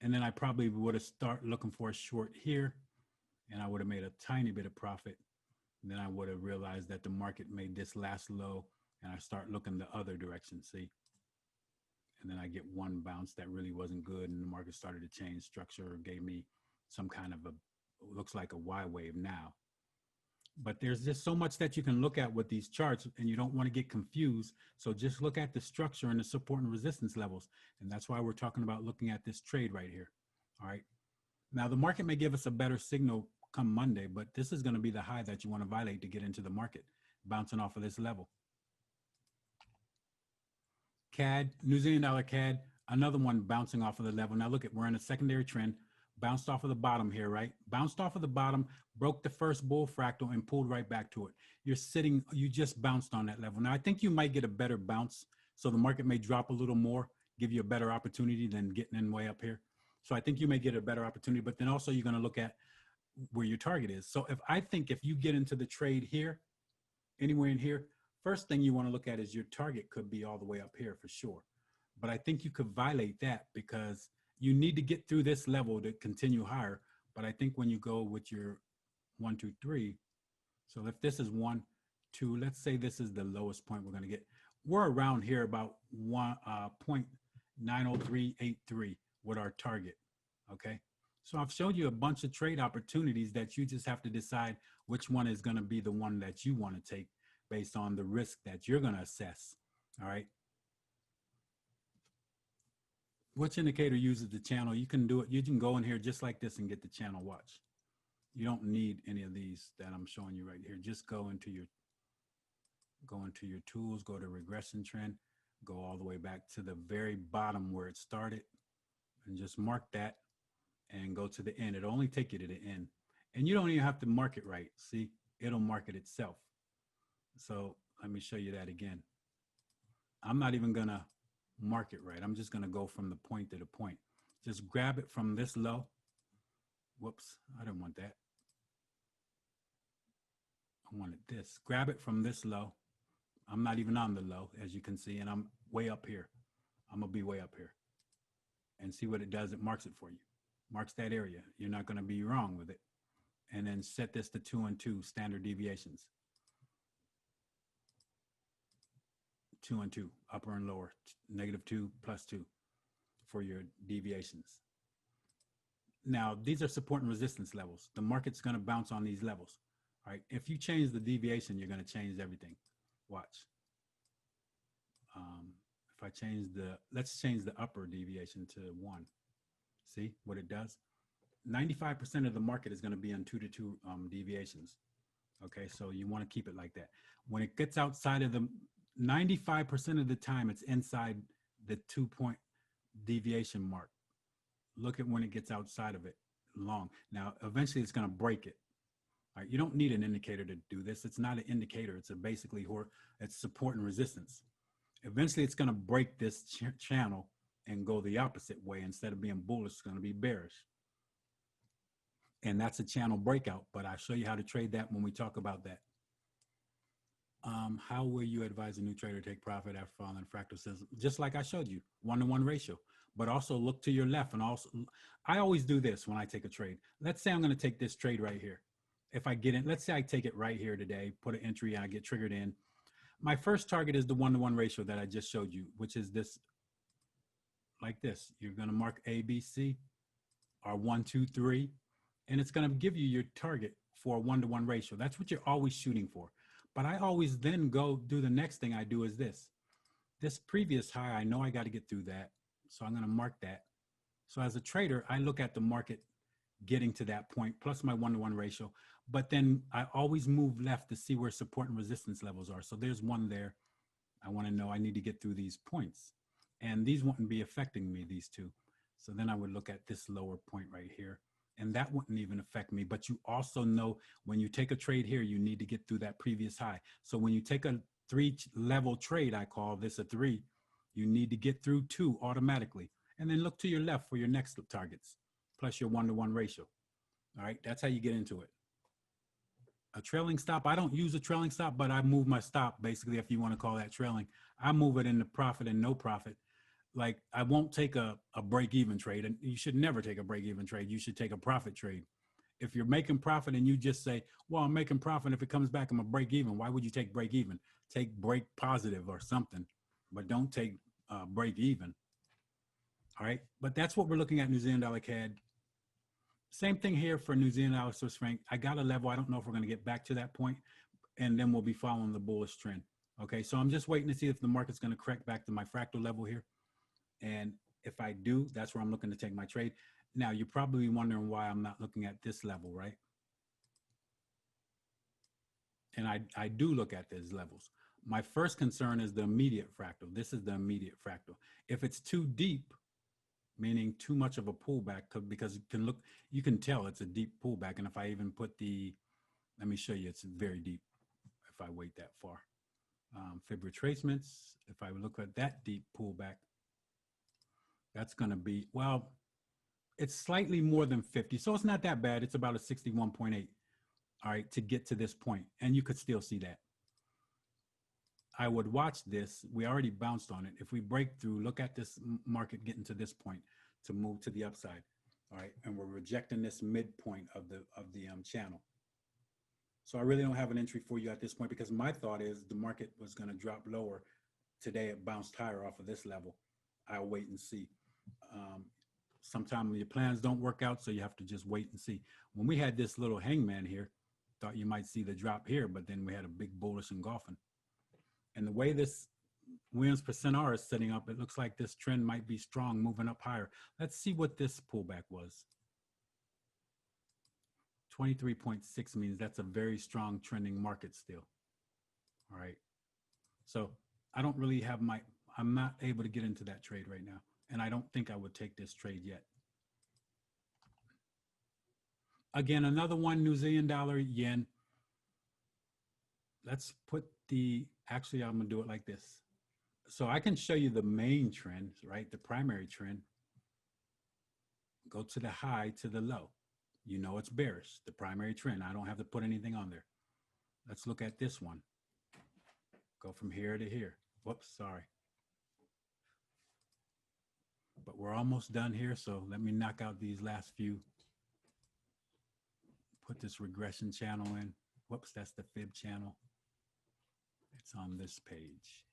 And then I probably would have started looking for a short here, and I would have made a tiny bit of profit. And then I would have realized that the market made this last low, and I start looking the other direction, see? And then I get one bounce that really wasn't good, and the market started to change structure, gave me some kind of a, looks like a Y wave now. But there's just so much that you can look at with these charts, and you don't want to get confused. So just look at the structure and the support and resistance levels. And that's why we're talking about looking at this trade right here. All right. Now, the market may give us a better signal come Monday, but this is going to be the high that you want to violate to get into the market, bouncing off of this level. CAD, New Zealand dollar CAD, another one bouncing off of the level. Now look at, we're in a secondary trend, bounced off of the bottom here, right? Bounced off of the bottom, broke the first bull fractal and pulled right back to it. You're sitting, you just bounced on that level. Now I think you might get a better bounce. So the market may drop a little more, give you a better opportunity than getting in way up here. So I think you may get a better opportunity, but then also you're going to look at where your target is. So if you get into the trade here, anywhere in here, first thing you want to look at is your target could be all the way up here for sure. But I think you could violate that because you need to get through this level to continue higher. But I think when you go with your 1, 2, 3, so if this is 1, 2, let's say this is the lowest point we're going to get. We're around here about 0.90383 with our target. Okay. So I've showed you a bunch of trade opportunities that you just have to decide which one is going to be the one that you want to take based on the risk that you're going to assess. All right. Which indicator uses the channel? You can do it. You can go in here just like this and get the channel watch. You don't need any of these that I'm showing you right here. Just go into your tools, go to regression trend, go all the way back to the very bottom where it started and just mark that and go to the end. It'll only take you to the end. And you don't even have to mark it right. See, it'll mark it itself. So let me show you that again. I'm not even going to mark it right. I'm just going to go from the point to the point. Just grab it from this low. Whoops, I didn't want that. I wanted this. Grab it from this low. I'm not even on the low, as you can see, and I'm way up here. I'm going to be way up here. And see what it does. It marks it for you. Marks that area. You're not going to be wrong with it. And then set this to 2 and 2 standard deviations. 2 and 2, upper and lower, -2, +2 for your deviations. Now, these are support and resistance levels. The market's going to bounce on these levels. All right. If you change the deviation, you're going to change everything. Watch. If I change let's change the upper deviation to 1. See what it does? 95% of the market is going to be on 2 to 2 deviations. Okay, so you want to keep it like that. When it gets outside of the 95% of the time, it's inside the 2-point deviation mark. Look at when it gets outside of it long. Now, eventually it's going to break it. All right, you don't need an indicator to do this. It's not an indicator. It's basically it's support and resistance. Eventually it's going to break this channel and go the opposite way. Instead of being bullish, it's going to be bearish. And that's a channel breakout, but I'll show you how to trade that when we talk about that. How will you advise a new trader to take profit after following fractal system? Just like I showed you, 1-to-1 ratio, but also look to your left. And also, I always do this when I take a trade. Let's say I'm going to take this trade right here. If I get in, let's say I take it right here today, put an entry, and I get triggered in. My first target is the 1-to-1 ratio that I just showed you, which is this, like this. You're going to mark A, B, C, or 1, 2, 3, and it's going to give you your target for a 1-to-1 ratio. That's what you're always shooting for. But I always then go do the next thing I do is this previous high. I know I got to get through that. So I'm going to mark that. So as a trader, I look at the market getting to that point plus my 1-to-1 ratio. But then I always move left to see where support and resistance levels are. So there's one there. I want to know I need to get through these points. And these wouldn't be affecting me, these two. So then I would look at this lower point right here. and that wouldn't even affect me. But you also know when you take a trade here, you need to get through that previous high. So when you take a 3-level trade, I call this a 3, you need to get through 2 automatically, and then look to your left for your next targets, plus your 1-to-1 ratio. All right, that's how you get into it. A trailing stop, I don't use a trailing stop, but I move my stop, basically, if you want to call that trailing. I move it into profit and no profit. Like, I won't take a break-even trade, and you should never take a break-even trade. You should take a profit trade. If you're making profit and you just say, well, I'm making profit, if it comes back, I'm a break-even, why would you take break-even? Take break positive or something, but don't take break-even. All right, but that's what we're looking at New Zealand dollar CAD. Same thing here for New Zealand dollar Swiss franc. I got a level. I don't know if we're going to get back to that point, and then we'll be following the bullish trend. Okay, so I'm just waiting to see if the market's going to correct back to my fractal level here. And if I do, that's where I'm looking to take my trade. Now, you're probably wondering why I'm not looking at this level, right? And I do look at these levels. My first concern is the immediate fractal. This is the immediate fractal. If it's too deep, meaning too much of a pullback, because you can tell it's a deep pullback. And if I even put let me show you, it's very deep if I wait that far. Fib retracements, if I look at that deep pullback, that's going to be, well, it's slightly more than 50. So it's not that bad. It's about a 61.8, all right, to get to this point. And you could still see that. I would watch this. We already bounced on it. If we break through, look at this market getting to this point to move to the upside, all right? And we're rejecting this midpoint of the channel. So I really don't have an entry for you at this point, because my thought is the market was going to drop lower. Today it bounced higher off of this level. I'll wait and see. Sometimes your plans don't work out, so you have to just wait and see. When we had this little hangman here, thought you might see the drop here, but then we had a big bullish engulfing. And the way this Williams %R is setting up, it looks like this trend might be strong, moving up higher. Let's see what this pullback was. 23.6 means that's a very strong trending market still. All right. So I don't really have I'm not able to get into that trade right now. And I don't think I would take this trade yet. Again, another one, New Zealand dollar, yen. Let's put actually, I'm going to do it like this. So I can show you the main trend, right? The primary trend. Go to the high, to the low. You know it's bearish, the primary trend. I don't have to put anything on there. Let's look at this one. Go from here to here. Whoops, sorry. But we're almost done here, so let me knock out these last few. Put this regression channel in. Whoops, that's the fib channel. It's on this page.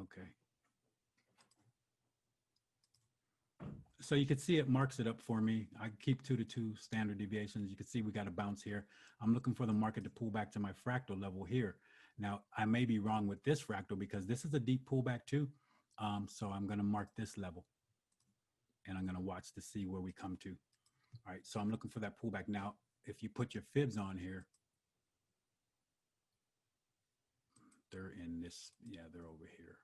Okay. So you can see it marks it up for me. I keep 2 to 2 standard deviations. You can see we got a bounce here. I'm looking for the market to pull back to my fractal level here. Now, I may be wrong with this fractal because this is a deep pullback too. So I'm going to mark this level. And I'm going to watch to see where we come to. All right, so I'm looking for that pullback. Now, if you put your fibs on here, they're in this, yeah, they're over here.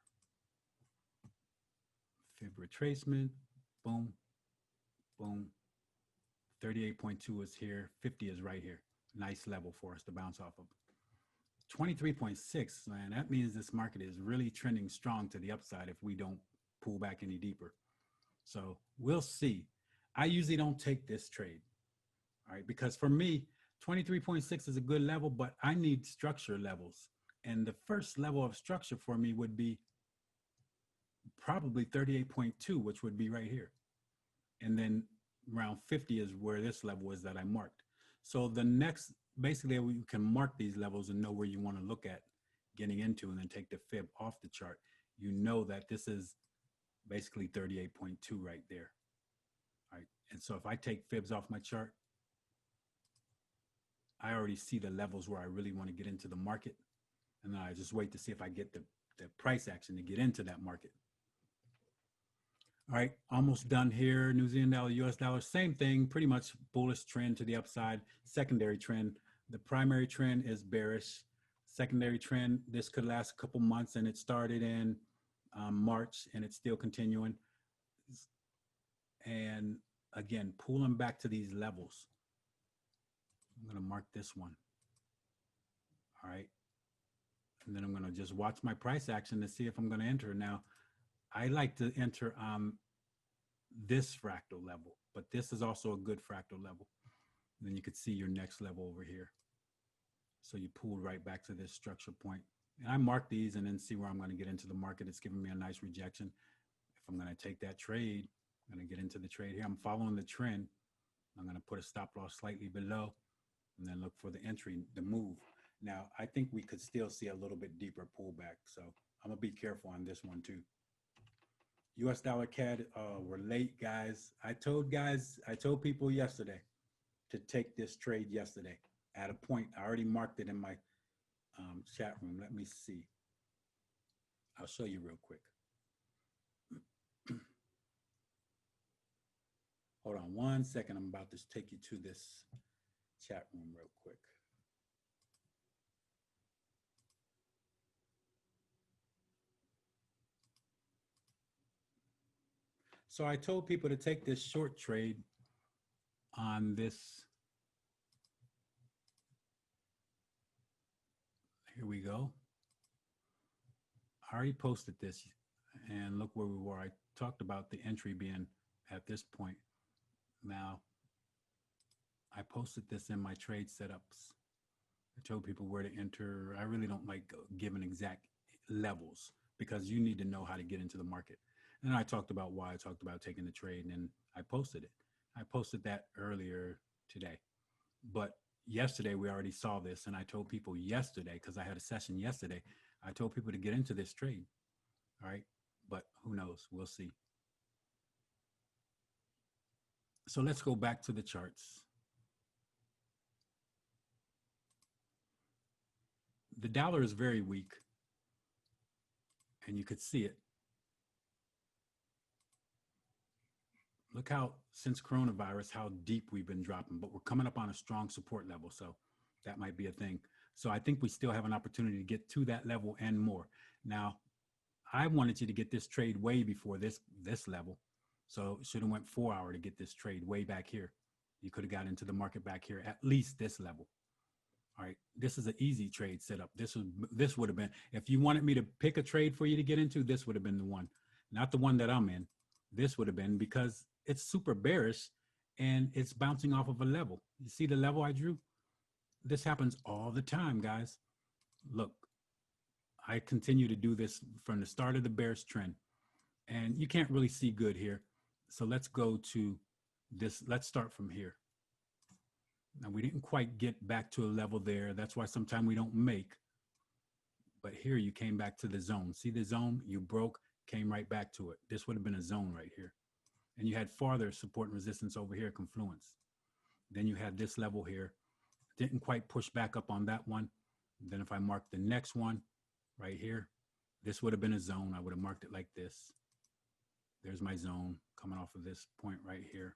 Fib retracement, boom, boom. 38.2 is here, 50 is right here. Nice level for us to bounce off of. 23.6, man, that means this market is really trending strong to the upside if we don't pull back any deeper. So we'll see. I usually don't take this trade, all right, because for me, 23.6 is a good level, but I need structure levels. And the first level of structure for me would be probably 38.2, which would be right here. And then around 50 is where this level is that I marked. So the next, basically you can mark these levels and know where you want to look at getting into, and then take the fib off the chart. You know that this is basically 38.2 right there. All right. And so if I take fibs off my chart, I already see the levels where I really want to get into the market. And then I just wait to see if I get the price action to get into that market. All right, almost done here. New Zealand dollar, US dollar, same thing, pretty much bullish trend to the upside. Secondary trend. The primary trend is bearish. Secondary trend, this could last a couple months, and it started in March, and it's still continuing. And again, pulling back to these levels. I'm going to mark this one. All right. And then I'm going to just watch my price action to see if I'm going to enter. Now, I like to enter on this fractal level, but this is also a good fractal level. And then you could see your next level over here. So you pulled right back to this structure point. And I mark these and then see where I'm going to get into the market. It's giving me a nice rejection. If I'm going to take that trade, I'm going to get into the trade here. I'm following the trend. I'm going to put a stop loss slightly below and then look for the entry, the move. Now, I think we could still see a little bit deeper pullback. So I'm going to be careful on this one too. US dollar CAD, we're late, guys. I told people yesterday to take this trade yesterday at a point. I already marked it in my chat room. Let me see. I'll show you real quick. Hold on one second. I'm about to take you to this chat room real quick. So I told people to take this short trade on this. Here we go. I already posted this and look where we were. I talked about the entry being at this point. Now, I posted this in my trade setups. I told people where to enter. I really don't like giving exact levels because you need to know how to get into the market. And I talked about why I talked about taking the trade, and then I posted it. I posted that earlier today. But yesterday, we already saw this, and I told people yesterday, because I had a session yesterday, I told people to get into this trade. All right? But who knows? We'll see. So let's go back to the charts. The dollar is very weak, and you could see it. Look how, since coronavirus, how deep we've been dropping, but we're coming up on a strong support level. So that might be a thing. So I think we still have an opportunity to get to that level and more. Now, I wanted you to get this trade way before this level. So should have went 4 hour to get this trade way back here. You could have got into the market back here, at least this level. All right, this is an easy trade setup. This would have been, if you wanted me to pick a trade for you to get into, this would have been the one, not the one that I'm in. This would have been, because it's super bearish and it's bouncing off of a level. You see the level I drew? This happens all the time, guys. Look, I continue to do this from the start of the bearish trend, and you can't really see good here. So let's go to this. Let's start from here. Now, we didn't quite get back to a level there. That's why sometimes we don't make. But here you came back to the zone. See the zone? You broke, came right back to it. This would have been a zone right here. And you had farther support and resistance over here, confluence. Then you had this level here. Didn't quite push back up on that one. Then if I mark the next one right here, this would have been a zone. I would have marked it like this. There's my zone coming off of this point right here.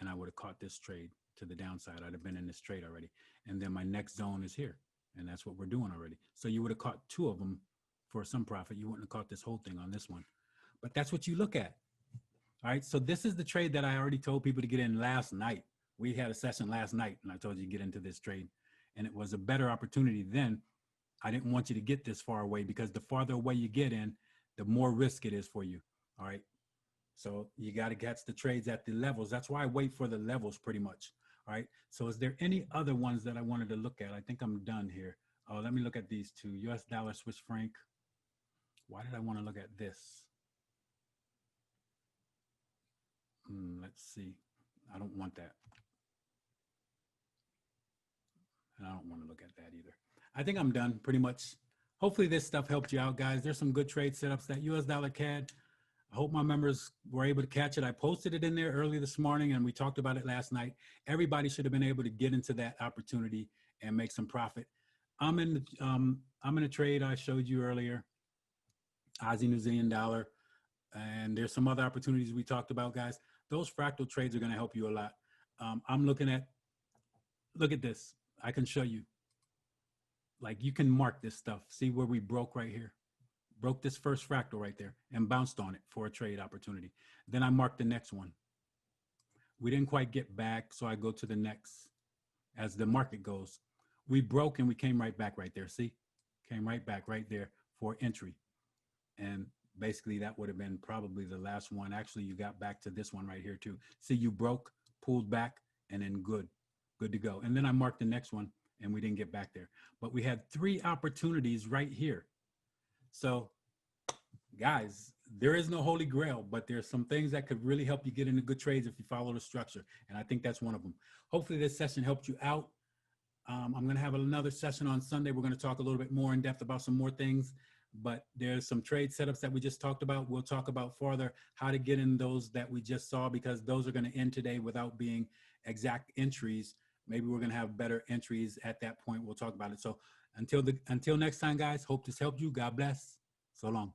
And I would have caught this trade to the downside. I'd have been in this trade already. And then my next zone is here. And that's what we're doing already. So you would have caught two of them for some profit. You wouldn't have caught this whole thing on this one. But that's what you look at. All right. So this is the trade that I already told people to get in last night. We had a session last night and I told you to get into this trade. And it was a better opportunity then. I didn't want you to get this far away because the farther away you get in, the more risk it is for you. All right. So you got to catch the trades at the levels. That's why I wait for the levels pretty much. All right. So is there any other ones that I wanted to look at? I think I'm done here. Oh, let me look at these two. US dollar, Swiss franc. Why did I want to look at this? Let's see. I don't want that. And I don't want to look at that either. I think I'm done pretty much. Hopefully this stuff helped you out, guys. There's some good trade setups. That US dollar CAD. I hope my members were able to catch it. I posted it in there early this morning and we talked about it last night. Everybody should have been able to get into that opportunity and make some profit. I'm in a trade I showed you earlier, Aussie New Zealand dollar, and there's some other opportunities we talked about, guys. Those fractal trades are going to help you a lot. I'm looking at, look at this. I can show you. Like you can mark this stuff. See where we broke right here. Broke this first fractal right there and bounced on it for a trade opportunity. Then I marked the next one. We didn't quite get back, so I go to the next as the market goes. We broke and we came right back right there. See, came right back right there for entry. And basically that would have been probably the last one. Actually, you got back to this one right here too. See, you broke, pulled back, and then good to go. And then I marked the next one and we didn't get back there. But we had 3 opportunities right here. So guys, there is no holy grail, but there's some things that could really help you get into good trades if you follow the structure. And I think that's one of them. Hopefully this session helped you out. I'm going to have another session on Sunday. We're going to talk a little bit more in depth about some more things, but there's some trade setups that we just talked about. We'll talk about further how to get in those that we just saw, because those are going to end today without being exact entries. Maybe we're going to have better entries at that point. We'll talk about it. So until next time, guys, hope this helped you. God bless. So long.